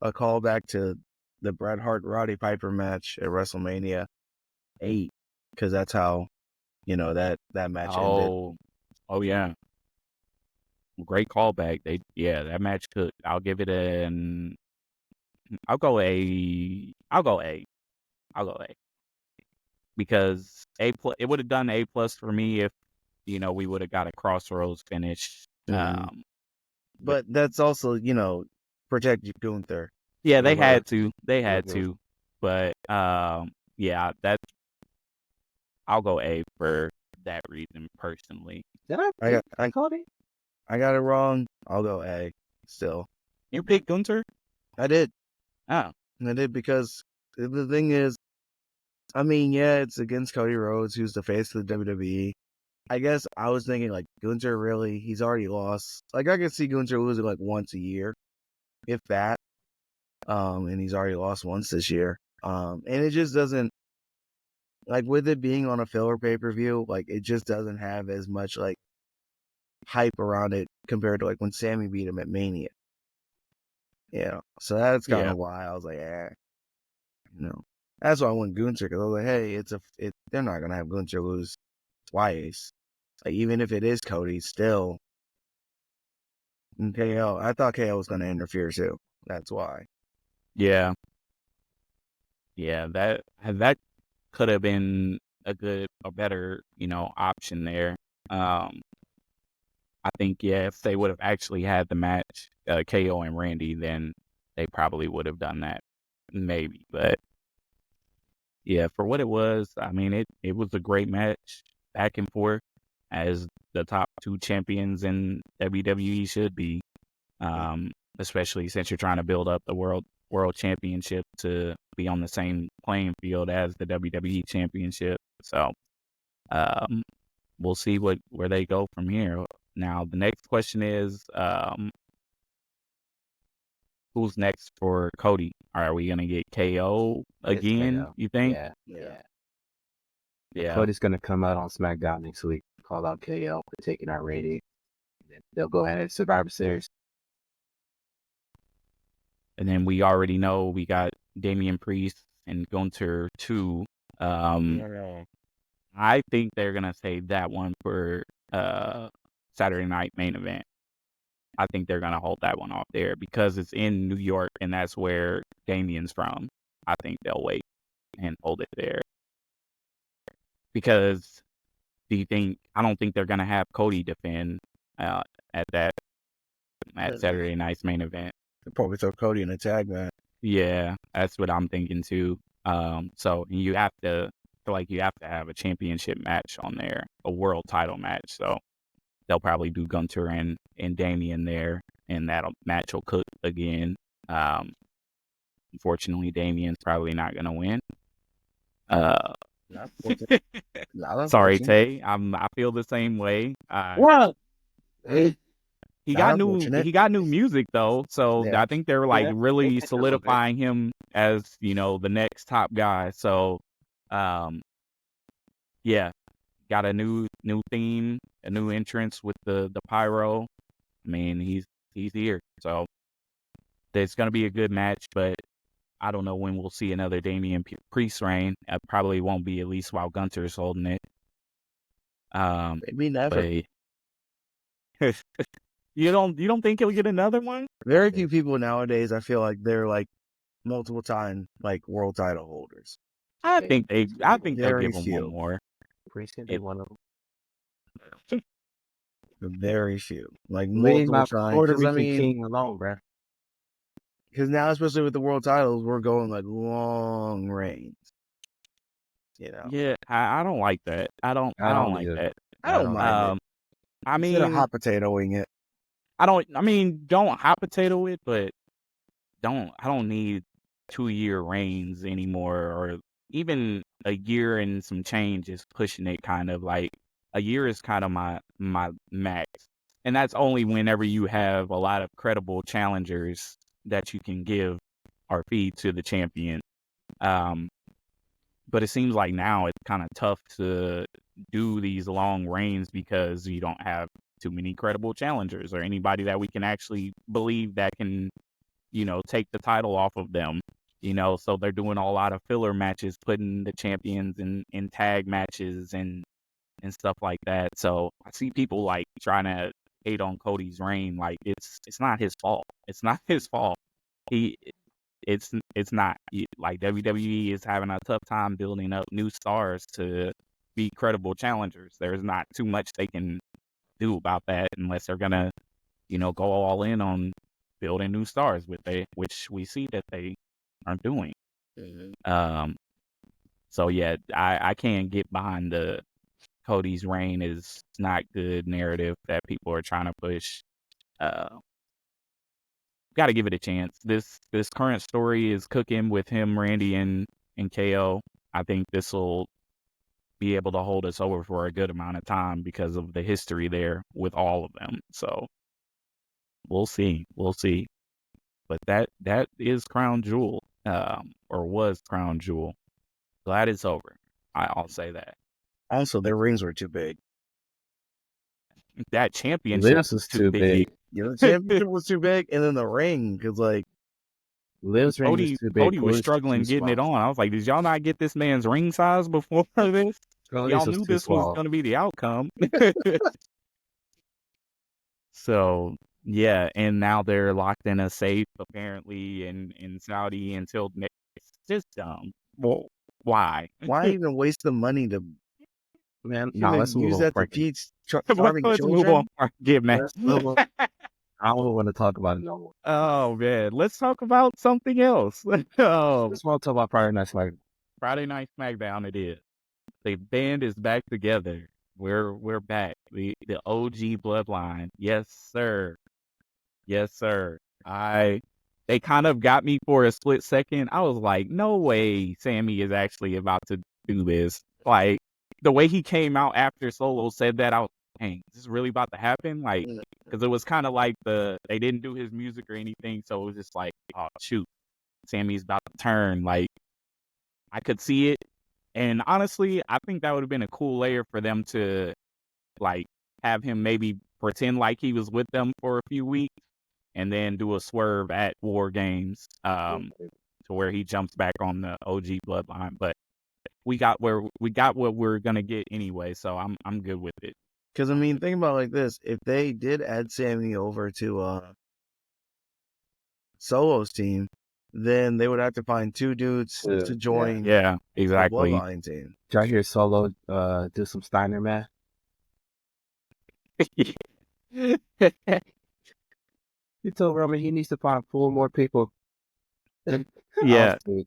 callback to the Bret Hart Roddy Piper match at WrestleMania 8, because that's how that match ended. Oh yeah, great callback. That match could. I'll give it I'll go A. Because it would have done A+ for me if we would have got a Crossroads finish. But that's also protect Gunther. Yeah, they had to. But that I'll go A for that reason personally. Did I call it? I got it wrong. I'll go A still. You picked Gunther? I did. Oh. I did because the thing is, I mean, yeah, it's against Cody Rhodes, who's the face of the WWE. I guess I was thinking, like, Gunther really, he's already lost. Like, I could see Gunther losing, like, once a year, if that. And he's already lost once this year. And it just doesn't, like, with it being on a filler pay-per-view, like, it just doesn't have as much, like, hype around it compared to, like, when Sammy beat him at Mania. So that's kind of why I was like, That's why I went Gunther, because I was like, hey, they're not going to have Gunther lose twice. Like, even if it is Cody, still. And KO, I thought KO was going to interfere too. That's why. Yeah. Yeah, that could have been a better, option there. I think, if they would have actually had the match, KO and Randy, then they probably would have done that. Maybe, but yeah, for what it was, I mean, it was a great match, back and forth, as the top two champions in WWE should be. Especially since you're trying to build up the world championship to be on the same playing field as the WWE championship. So, um, we'll see where they go from here. Now, the next question is, who's next for Cody? Are we gonna get KO It's again? KO. You think? Yeah. Yeah. Cody's gonna come out on SmackDown next week, call out KO for taking our rating. Then they'll go ahead and Survivor Series. And then we already know we got Damian Priest and Gunter 2. I think they're gonna save that one for Saturday night main event. I think they're gonna hold that one off there because it's in New York and that's where Damian's from. I think they'll wait and hold it there. Because I don't think they're gonna have Cody defend at Saturday night's main event. They'll probably throw Cody in a tag match. Yeah, that's what I'm thinking too. So you have to have a championship match on there, a world title match. So they'll probably do Gunter and Damian there, and that match will cook again. Unfortunately, Damian's probably not gonna win. Sorry, Tay. I feel the same way. What? He Not got new music though, so Yeah. I think they're really solidifying him as the next top guy. So, yeah, got a new theme, a new entrance with the pyro. I mean, he's here, so it's gonna be a good match. But I don't know when we'll see another Damian Priest reign. It probably won't be, at least while Gunter's holding it. Maybe never. But you don't think he'll get another one? Very few people nowadays, I feel like they're like multiple time like world title holders. I think they'll give him few. one more. Priest can be one of them. Very few, like Leave my multiple times. Puerto Because I Rican mean, king alone, bro. because now, especially with the world titles, we're going like long reigns. Yeah, I don't like that. I don't like either. that. I don't mind it. I Instead of mean, hot potatoing it. don't hot potato it, but I don't need 2-year reigns anymore, or even a year and some change is pushing it. Kind of like a year is kind of my max, and that's only whenever you have a lot of credible challengers that you can give or feed to the champion. But it seems like now it's kind of tough to do these long reigns because you don't have too many credible challengers or anybody that we can actually believe that can, take the title off of them. So they're doing a lot of filler matches, putting the champions in tag matches and stuff like that. So I see people like trying to hate on Cody's reign. Like it's not his fault. It's not his fault. It's not. Like WWE is having a tough time building up new stars to be credible challengers. There's not too much they can do about that unless they're gonna, go all in on building new stars which we see that they aren't doing. Mm-hmm. So yeah, I can't get behind the Cody's reign is not good narrative that people are trying to push. Got to give it a chance. This current story is cooking with him, Randy, and KO. I think this will be able to hold us over for a good amount of time because of the history there with all of them. So we'll see. But that is Crown Jewel, or was Crown Jewel. Glad it's over. I'll say that. Also, their rings were too big. That championship was too big. The championship was too big, and then the ring, because like Liv's ring was too big. Cody was struggling getting it on. I was like, did y'all not get this man's ring size before this? Y'all knew this was going to be the outcome. So, yeah, and now they're locked in a safe, apparently, in Saudi until next. It's just dumb. Well, why? Why even waste the money to let's use that to teach starving Let's children? move on. Get mad. I don't want to talk about it no more. Oh man, let's talk about something else. Let's want to talk about Friday Night SmackDown. Friday Night Smackdown it is. The band is back together. We're back. The OG bloodline. Yes, sir. Yes, sir. They kind of got me for a split second. I was like, no way Sammy is actually about to do this. Like the way he came out after Solo said that, I was like, dang, is this really about to happen? Like, because it was kind of like they didn't do his music or anything, so it was just like, oh shoot, Sammy's about to turn. Like I could see it. And honestly, I think that would have been a cool layer for them to like have him maybe pretend like he was with them for a few weeks and then do a swerve at War Games to where he jumps back on the OG bloodline. But we got what we're gonna get anyway, so I'm good with it. Because I mean, think about it like this: if they did add Sammy over to Solo's team, then they would have to find two dudes to join Yeah, the exactly. Bloodline team. Did y'all hear Solo do some Steiner math? He told Roman he needs to find 4 more people. Yeah. Awesome.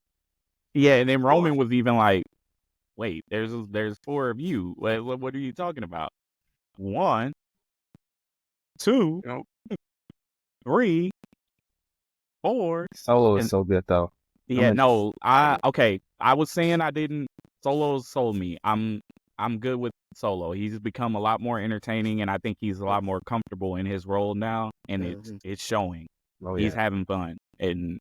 Yeah, and then Roman was even like, wait, there's 4 of you. What are you talking about? 1, 2, 3, 4. Solo is And so good though. yeah, no, I was saying I didn't. Solo sold me. I'm good with Solo. He's become a lot more entertaining, and I think he's a lot more comfortable in his role now, and it's showing. Oh, He's yeah. having fun, and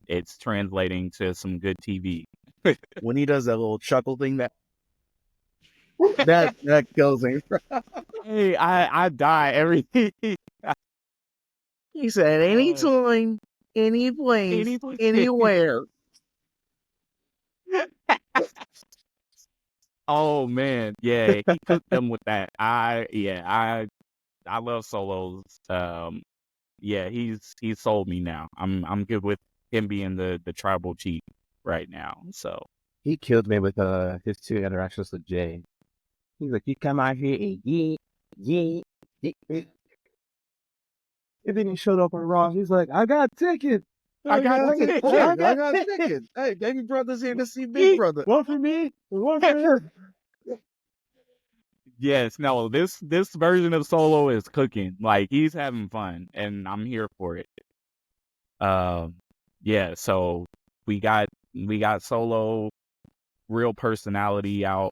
it's translating to some good TV. When he does that little chuckle thing, that kills me. Hey, I die every. He said, anytime, any place, anywhere. Oh man, yeah, he cooked them with that. I love Solos. Yeah, he's sold me now. I'm good with him being the tribal chief right now. So He killed me with his 2 interactions with Jay. He's like, you come out here and yeah. And then he showed up on Raw. He's like, I got a ticket. I got a ticket. Hey, baby brother's here to see Big Brother. One for me, one for him. Yes, no, this version of Solo is cooking. Like he's having fun, and I'm here for it. Yeah. So we got Solo, real personality out.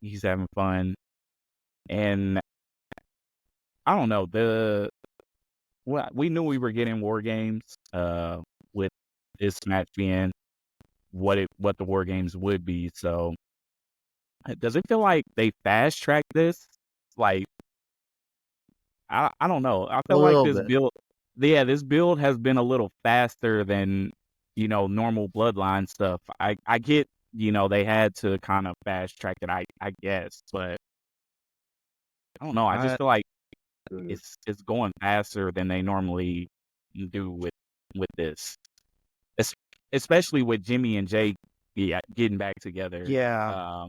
He's having fun, and I don't know we knew we were getting War Games. With this match being what the War Games would be. So does it feel like they fast tracked this? Like I don't know. I feel like this build, this build has been a little faster than normal Bloodline stuff. I get they had to kind of fast track it. I guess, but I don't know. I just feel like it's going faster than they normally do with this, especially with Jimmy and Jay getting back together. Yeah.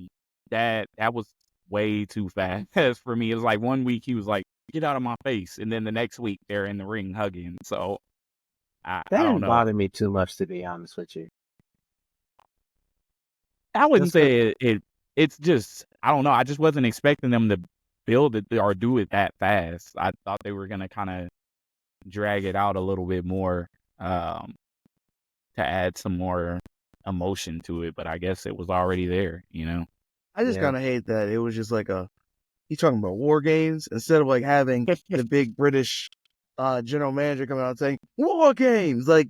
That was way too fast for me. It was like one week he was like, "Get out of my face," and then the next week they're in the ring hugging. So I That don't didn't know. bother me too much, to be honest with you. I wouldn't say it. It's just I don't know. I just wasn't expecting them to build it or do it that fast. I thought they were gonna kind of drag it out a little bit more to add some more emotion to it. But I guess it was already there. I just kind of hate that it was just like he's talking about War Games instead of like having the big British general manager coming out saying War Games. Like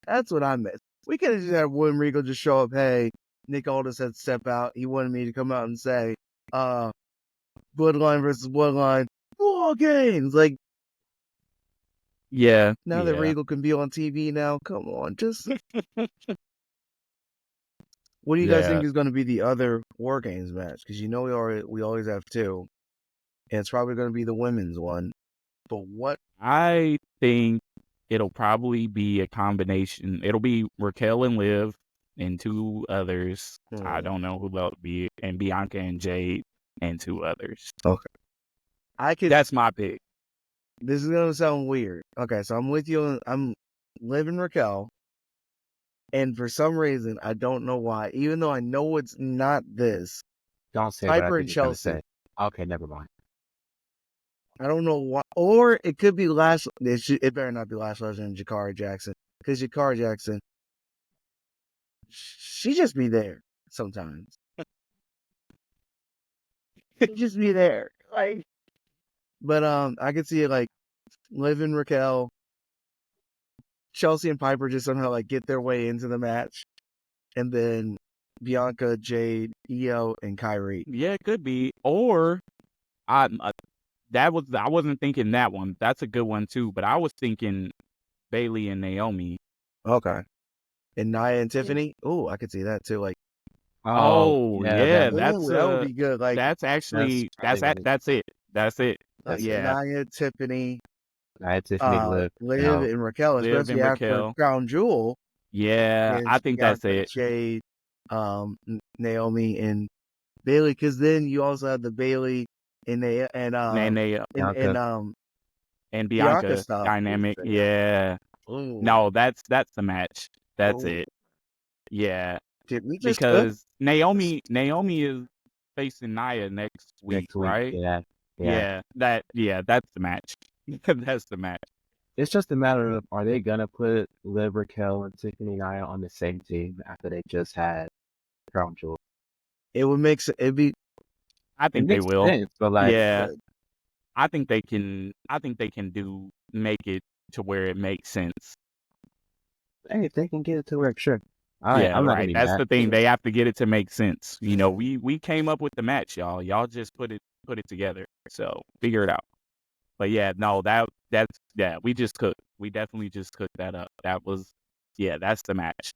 that's what I missed. We could have just had William Regal just show up. Hey, Nick Aldis had to step out. He wanted me to come out and say, Bloodline versus Bloodline, War Games. Like, yeah. Now that Regal can be on TV now, come on, just. What do you guys think is going to be the other War Games match? Because we always have 2, and it's probably going to be the women's one. But what? I think it'll probably be a combination. It'll be Raquel and Liv and 2 others. I don't know who that'll be, and Bianca and Jade and 2 others. Okay. That's my pick. This is going to sound weird. Okay, so I'm with you. I'm Liv and Raquel. And for some reason, I don't know why, even though I know it's not this, Don't say what I Piper and think you're gonna Chelsea. say. Okay, never mind. I don't know why, or it could be Lash. It better not be Lash Legend and Jakari Jackson, because Jakari Jackson, she just be there sometimes. Just be there, like. But I could see it like Liv and Raquel, Chelsea and Piper just somehow like get their way into the match, and then Bianca, Jade, Io, and Kyrie. Yeah, it could be. Or I I wasn't thinking that one. That's a good one too. But I was thinking Bailey and Naomi. Okay. And Nia and Tiffany. Oh, I could see that too. Like, Oh yeah, yeah, that would be good. Like, that's actually that's it. That's it. like Yeah, Nia, Tiffany, I had Tiffany Liv. Liv and Raquel, Liv especially and after Raquel. Crown Jewel. Yeah, I Against think that's Bianca, it. Jade, Naomi, and Bailey. Because then you also have the Bailey and And Bianca Bianca stuff. dynamic. Yeah. Ooh. No, that's the match. That's Ooh. it. Yeah, Did we just because Naomi is facing Nia next week, right? Yeah. That's the match. That's the match. It's just a matter of, are they gonna put Liv, Raquel, and Tiffany Nia on the same team after they just had Crown Jewel? It would make sense. It'd be. I It think they makes will. sense, but like, Yeah, I think they can. I think they can make it to where it makes sense. hey, if they can get it to work, sure. Yeah, I'm not gonna right. be That's mad. the thing. They have to get it to make sense. You know, we came up with the match, y'all. Y'all just put it together. So figure it out. But yeah, no, that's we just cooked. We definitely just cooked that up. That was that's the match.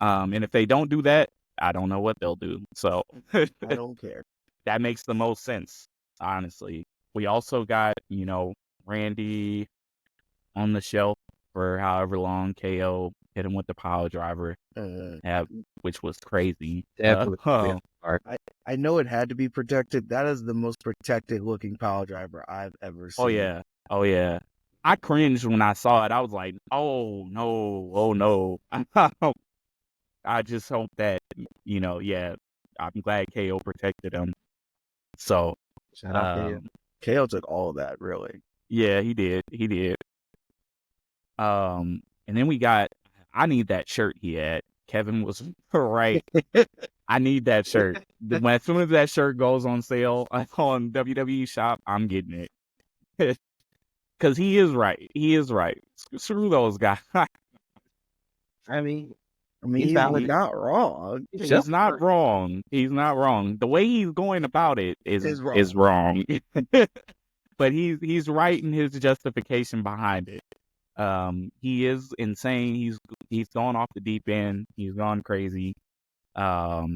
And if they don't do that, I don't know what they'll do. So I don't care. that makes the most sense, honestly. We also got, Randy on the shelf for however long. KO hit him with the pile driver, which was crazy. Definitely. I know it had to be protected. That is the most protected looking pile driver I've ever seen. Oh yeah. I cringed when I saw it. I was like, oh no. I just hope that, I'm glad KO protected him. So, Shout out to you. KO took all of that, really. Yeah, he did. And then I need that shirt he had. Kevin was right. I need that shirt. As soon as that shirt goes on sale on WWE Shop, I'm getting it. Because he is right. Screw those guys. I mean, he's not wrong. He's not wrong. The way he's going about it is wrong. But he's right in his justification behind it. He is insane. He's gone off the deep end. He's gone crazy. Yeah.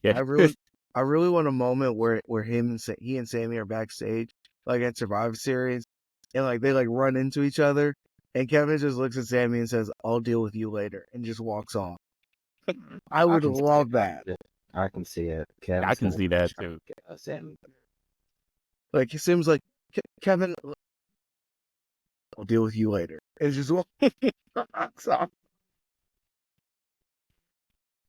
I really want a moment where he and Sammy are backstage, like at Survivor Series, and like they like run into each other, and Kevin just looks at Sammy and says, "I'll deal with you later," and just walks on. I would love that. I can see it. I can see that too. Sammy. Like it seems like Kevin, I'll deal with you later. It's just walks off.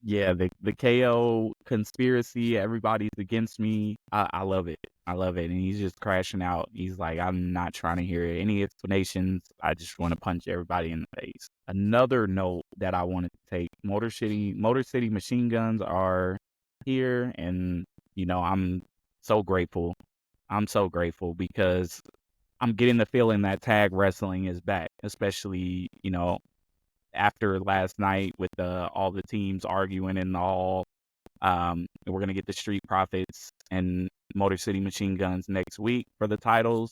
Yeah, the KO conspiracy, everybody's against me. I love it. And he's just crashing out. He's like, I'm not trying to hear any explanations. I just want to punch everybody in the face. Another note that I wanted to take, Motor City machine guns are here, and I'm so grateful. I'm so grateful because I'm getting the feeling that tag wrestling is back, especially, after last night with all the teams arguing in the hall. We're going to get the Street Profits and Motor City Machine Guns next week for the titles.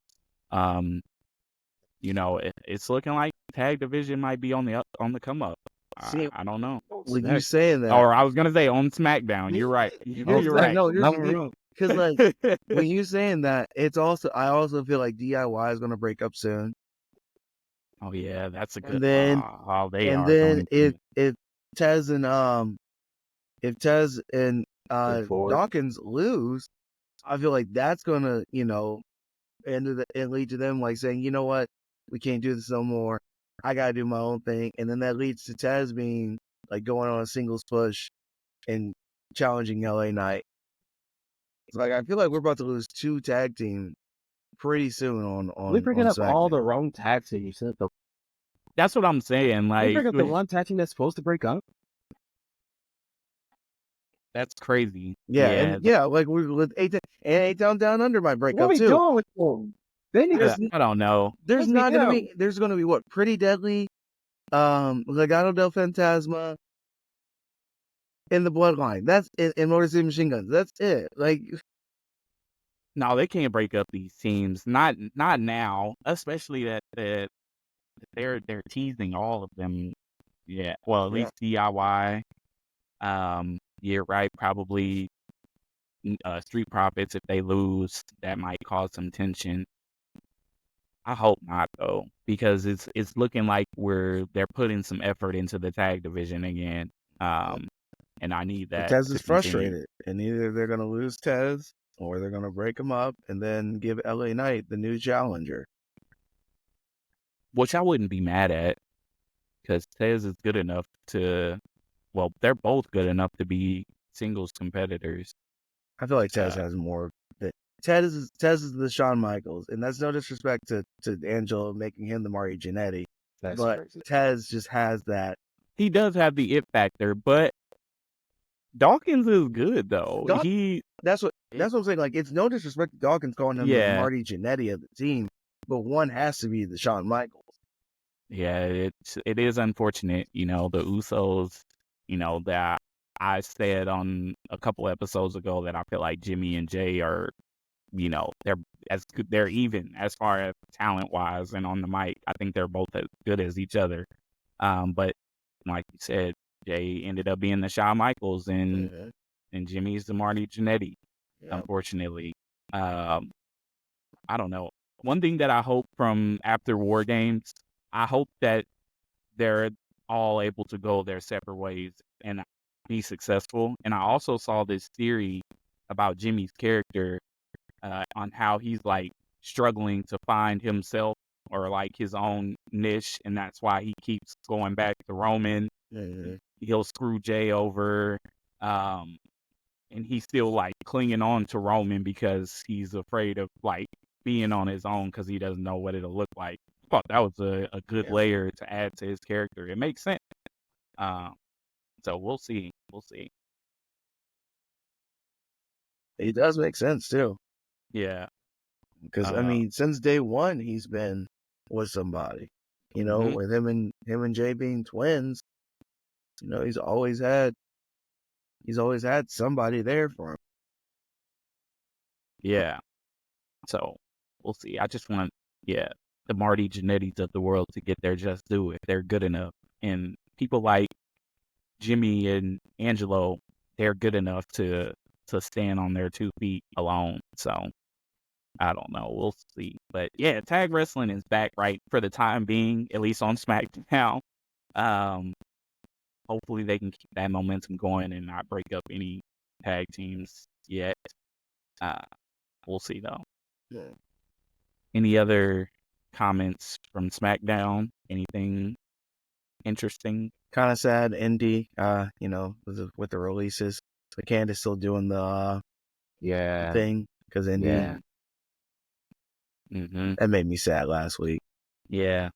It's looking like tag division might be on the come up. I don't know. When you saying that, or I was gonna say on SmackDown. You're right. You're right. No, because like when you saying that, I also feel like DIY is gonna break up soon. Oh yeah, that's a good. And then, if Tez and Dawkins lose, I feel like that's gonna lead to them like saying, you know what, we can't do this no more. I gotta do my own thing, and then that leads to Taz being like going on a singles push and challenging LA Knight. It's like I feel like we're about to lose 2 tag teams pretty soon We're bringing on up all the SmackDown. wrong tag teams. That's what I'm saying. We Like, bring up the one tag team that's supposed to break up. that's crazy. Yeah, Yeah, and yeah, like we with A Town Down Under might break What are up we too. doing with them? They need There's, to. I don't know. there's Let me not gonna go. be there's gonna be what Pretty Deadly, Legado del Fantasma, in the Bloodline. That's it, in Motor City Machine Guns. That's it. Like No, they can't break up these teams. Not now. Especially that they're teasing all of them. Yeah. Well, at yeah, least DIY. You're right. Probably Street Profits. If they lose, that might cause some tension. I hope not though, because it's looking like they're putting some effort into the tag division again. And I need that Tez to is continue. frustrated, and either they're gonna lose Tez or they're gonna break him up and then give LA Knight the new challenger. Which I wouldn't be mad at, because Tez is good enough to. Well, they're both good enough to be singles competitors. I feel like Tez Uh, has more. That Tez is the Shawn Michaels, and that's no disrespect to Angelo making him the Marty Jannetty, That's but crazy. Tez just has that. he does have the it factor, but Dawkins is good though. Daw- That's what I'm saying. Like it's no disrespect to Dawkins calling him the Yeah, Marty Jannetty of the team, but one has to be the Shawn Michaels. yeah, it is unfortunate, the Usos, that I said on a couple episodes ago that I feel like Jimmy and Jay are, they're as good, they're even as far as talent wise and on the mic. I think they're both as good as each other. But like you said, Jay ended up being the Shawn Michaels and Jimmy's the Marty Jannetty, Yeah. unfortunately. Um, I don't know. One thing that I hope from after War Games, I hope that they're all able to go their separate ways and be successful. And I also saw this theory about Jimmy's character on how he's like struggling to find himself or like his own niche, and that's why he keeps going back to Roman. He'll screw Jay over, um, and he's still like clinging on to Roman because he's afraid of like being on his own because he doesn't know what it'll look like. I thought that was a good layer to add to his character. It makes sense. So we'll see. We'll see. It does make sense too, Yeah. because I mean, since day one, he's been with somebody. With him and Jay being twins, he's always had somebody there for him. Yeah. So we'll see. I just want, the Marty Jannettis of the world to get their just due if they're good enough. And people like Jimmy and Angelo, they're good enough to stand on their 2 feet alone. So I don't know. We'll see. But yeah, tag wrestling is back right for the time being, at least on SmackDown. Hopefully they can keep that momentum going and not break up any tag teams yet. We'll see though. Yeah. Any other comments from SmackDown? Anything interesting? Kind of sad, Indy. With the releases, but Candace still doing the thing because Indy. Yeah. That made me sad last week. Yeah.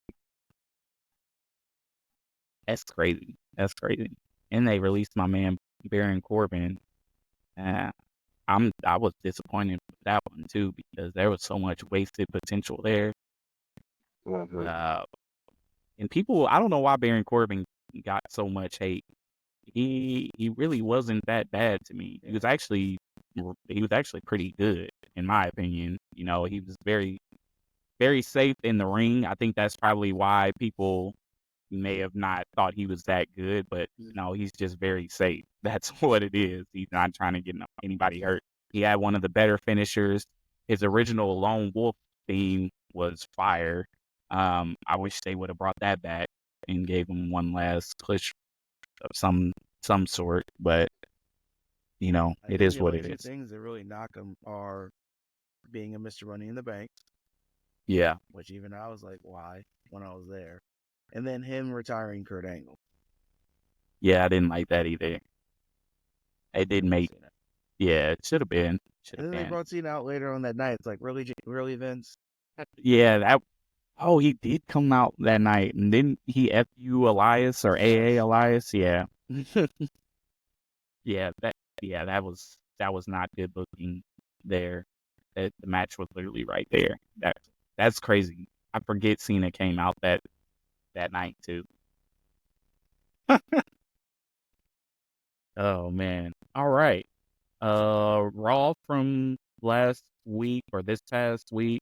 That's crazy. That's crazy. And they released my man Baron Corbin. I was disappointed with that one too because there was so much wasted potential there. And people, I don't know why Baron Corbin got so much hate. He really wasn't that bad to me. He was actually pretty good in my opinion. He was very, very safe in the ring. I think that's probably why people may have not thought he was that good, but no, he's just very safe. That's what it is. He's not trying to get anybody hurt. He had one of the better finishers. His original Lone Wolf theme was fire. I wish they would have brought that back and gave him one last push of some sort, but it is what it is. Things that really knock him are being a Mr. Money in the Bank. Yeah. Which even I was like, why? When I was there. and then him retiring Kurt Angle. Yeah, I didn't like that either. It didn't make. Yeah, it should have been. Should And have then they been. brought Cena out later on that night. It's like, really, Vince? Yeah, that. Oh, he did come out that night, and then he FU Elias or AA Elias. Yeah, yeah, that was not good looking there. The match was literally right there. That's crazy. I forget Cena came out that night too. Oh man. All right. Raw from last week or this past week.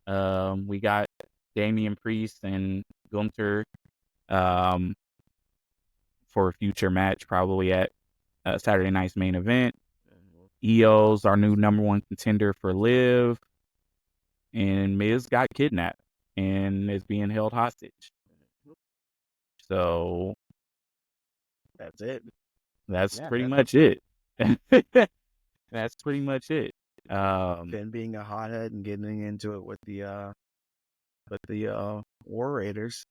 We got Damian Priest and Gunther um for a future match, probably at Saturday night's main event. EO's our new number one contender for Liv, and Miz got kidnapped and is being held hostage. So That's it. that's pretty much it. That's pretty much it. Finn being a hothead and getting into it with the War Raiders.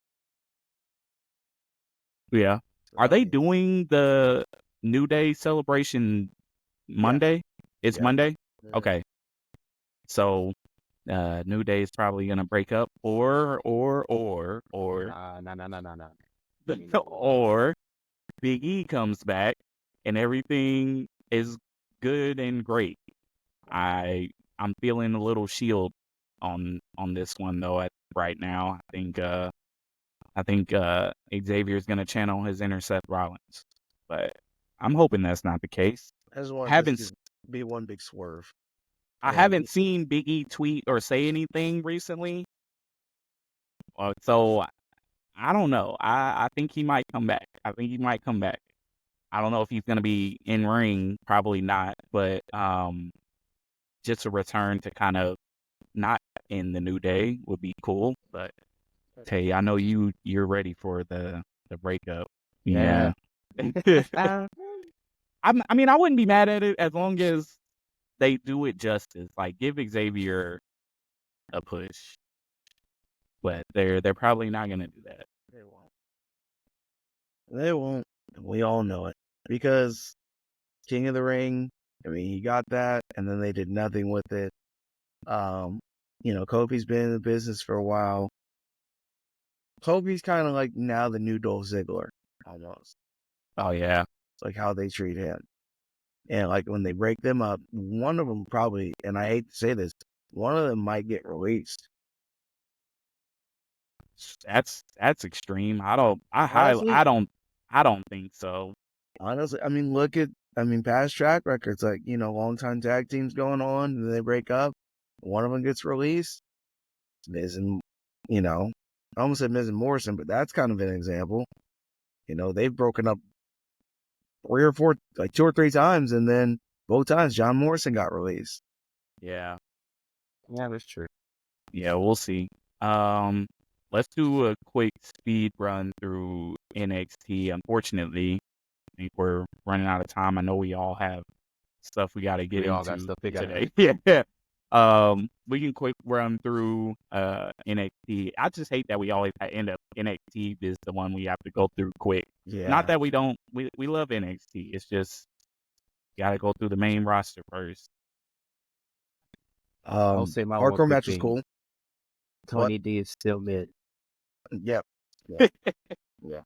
Yeah. So, Are they doing the New Day celebration Monday? It's Yeah. Monday? Yeah. Okay. So New Day is probably gonna break up or No. or Big E comes back and everything is good and great. I'm feeling a little Shield on this one though right now. I think Xavier's gonna channel his inner Seth Rollins, but I'm hoping that's not the case. I just want Haven't this to be one big swerve. I haven't seen Big E tweet or say anything recently, so I don't know. I think he might come back. I don't know if he's gonna be in ring, probably not, but just a return to kind of not in the New Day would be cool. But Tay, I know you're ready for the breakup. Yeah. I mean, I wouldn't be mad at it as long as they do it justice. Like, give Xavier a push, but they're probably not gonna do that. They won't. They won't. We all know it because King of the Ring. I mean, he got that, and then they did nothing with it. Kofi's been in the business for a while. Kofi's kind of like now the new Dolph Ziggler, almost. Oh yeah, It's like how they treat him. And like when they break them up, one of them probably, and I hate to say this, one of them might get released. that's extreme. Honestly, I don't think so. Honestly, I mean, past track records, like, long-time tag teams going on, and they break up. One of them gets released. Miz and, I almost said Miz and Morrison, but that's kind of an example. They've broken up 2 or 3 times, and then both times John Morrison got released. Yeah, that's true. yeah, we'll see. Let's do a quick speed run through NXT. Unfortunately, I think we're running out of time. I know we all have stuff we got to get We all into got stuff we gotta today. Yeah. We can quick run through NXT. I just hate that we always end up NXT is the one we have to go through quick. Yeah. Not that we don't. We love NXT. It's just you got to go through the main roster first. I'll say my hardcore one match quick was cool. Tony D is still mid. Yep. Yeah.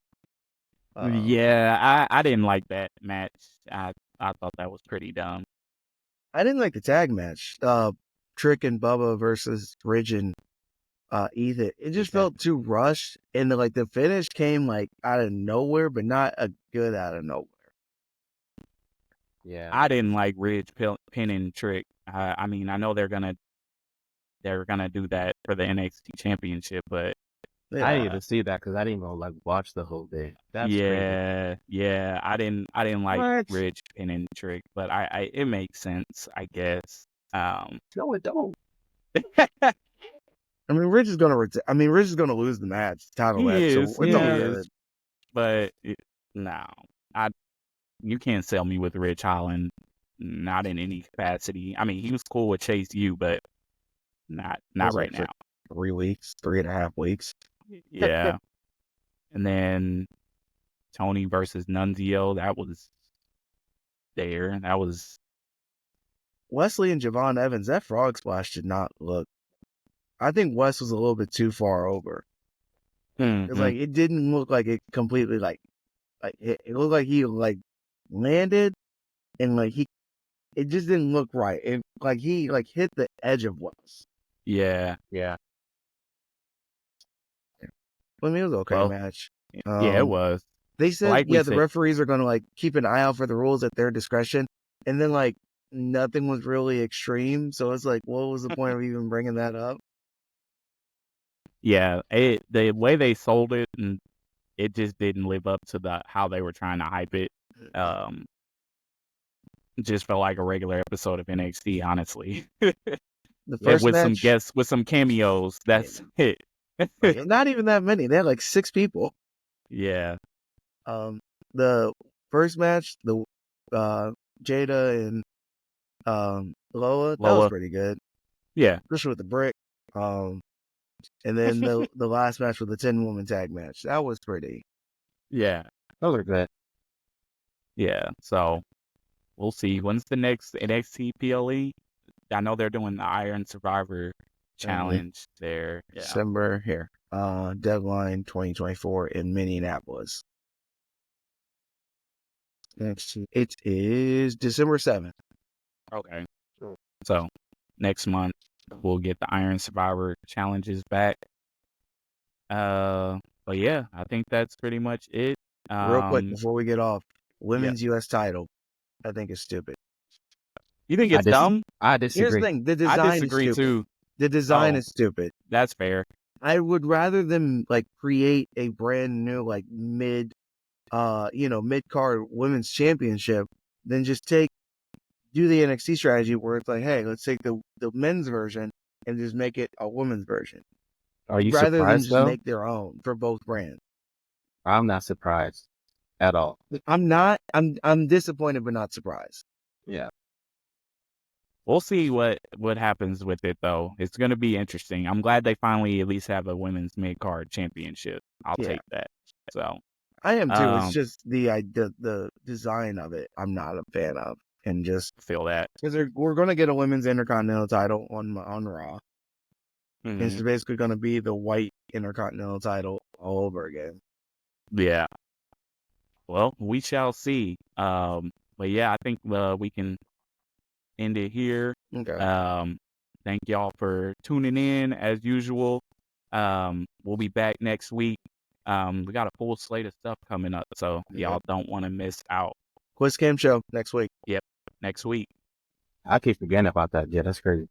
Yeah, I didn't like that match. I thought that was pretty dumb. I didn't like the tag match. Trick and Bubba versus Ridge and Ethan. It just felt too rushed, and the finish came like out of nowhere, but not a good out of nowhere. Yeah. I didn't like Ridge pinning Trick. I mean, I know they're gonna do that for the NXT Championship, but Yeah. I didn't even see that because I didn't even watch the whole thing. That's crazy. Yeah. I didn't like What? Ridge pinning Trick, but it makes sense, I guess. No, it don't. I mean, Ridge is gonna lose the match title match. So it's all good. But no, you can't sell me with Ridge Holland, not in any capacity. I mean, he was cool with Chase U, but not right now. 3 weeks, 3.5 weeks. Yeah. And then Tony versus Nunzio, that was there. That was Wesley and Javon Evans, that frog splash did not look. I think Wes was a little bit too far over. It's like it didn't look like it completely like it looked like he like landed and like it just didn't look right. It like he like hit the edge of Wes. yeah. I mean, it was an okay Well, match. yeah, it was. They said, Like we the said, referees are going to like keep an eye out for the rules at their discretion, and then like nothing was really extreme. So it's like, what was the point of even bringing that up? yeah, the way they sold it, and it just didn't live up to how they were trying to hype it. Just felt like a regular episode of NXT, honestly. The first With some match, guests, with some cameos. That's it. like, not even that many. They had like 6 people. Yeah. The first match, the Jada and Loa, that was Loa. pretty good. Yeah. Especially with the brick. And then the last match with the 10-woman tag match, that was pretty. Yeah. Those are good. Yeah. So we'll see. When's the next NXT PLE? I know they're doing the Iron Survivor Challenge there. Yeah. December here. Deadline 2024 in Minneapolis. It is December 7th. Okay. So next month we'll get the Iron Survivor challenges back. But yeah, I think that's pretty much it. Real quick before we get off, women's U.S. title, I think is stupid. You think it's dumb? I disagree. Here's the thing: the design I disagree is stupid. too. The design Oh. is stupid. That's fair. I would rather them like create a brand new like mid card women's championship than just do the NXT strategy where it's like, hey, let's take the men's version and just make it a women's version. Are you rather than surprised just though? make their own for both brands. I'm not surprised at all. I'm not. I'm disappointed, but not surprised. Yeah. We'll see what happens with it though. It's going to be interesting. I'm glad they finally at least have a women's mid card championship. I'll take that. So I am too. It's just the design of it. I'm not a fan of, and just feel that because we're going to get a women's intercontinental title on Raw. Mm-hmm. It's basically going to be the white intercontinental title all over again. Yeah. Well, we shall see. But yeah, I think we can end it here. Okay. Thank y'all for tuning in as usual. We'll be back next week. We got a full slate of stuff coming up, so y'all don't want to miss out. Quiz Cam Show next week. Yep, next week. I keep forgetting about that. Yeah, that's crazy.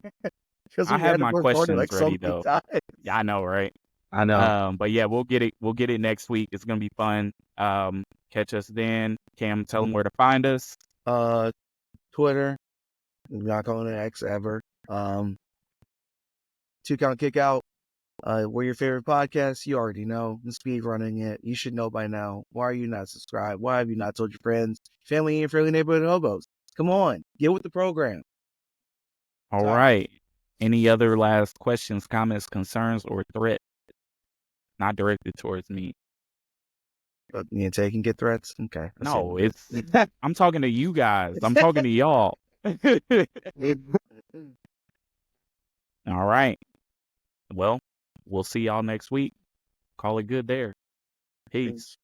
I have my questions ready though. Yeah, I know, right? I know. But yeah, we'll get it next week. It's gonna be fun. Catch us then. Cam, tell them where to find us. Twitter. I'm not calling it X ever. 2 Count Kick Out. We're your favorite podcast. You already know. I'm speed running it. You should know by now. Why are you not subscribed? Why have you not told your friends, family, and your friendly neighborhood hobos? Come on, get with the program. All right. Any other last questions, comments, concerns, or threats? Not directed towards me. Me and Tay can get threats? Okay. No, it's I'm talking to you guys. I'm talking to y'all. All right. Well, we'll see y'all next week. Call it good there. Peace.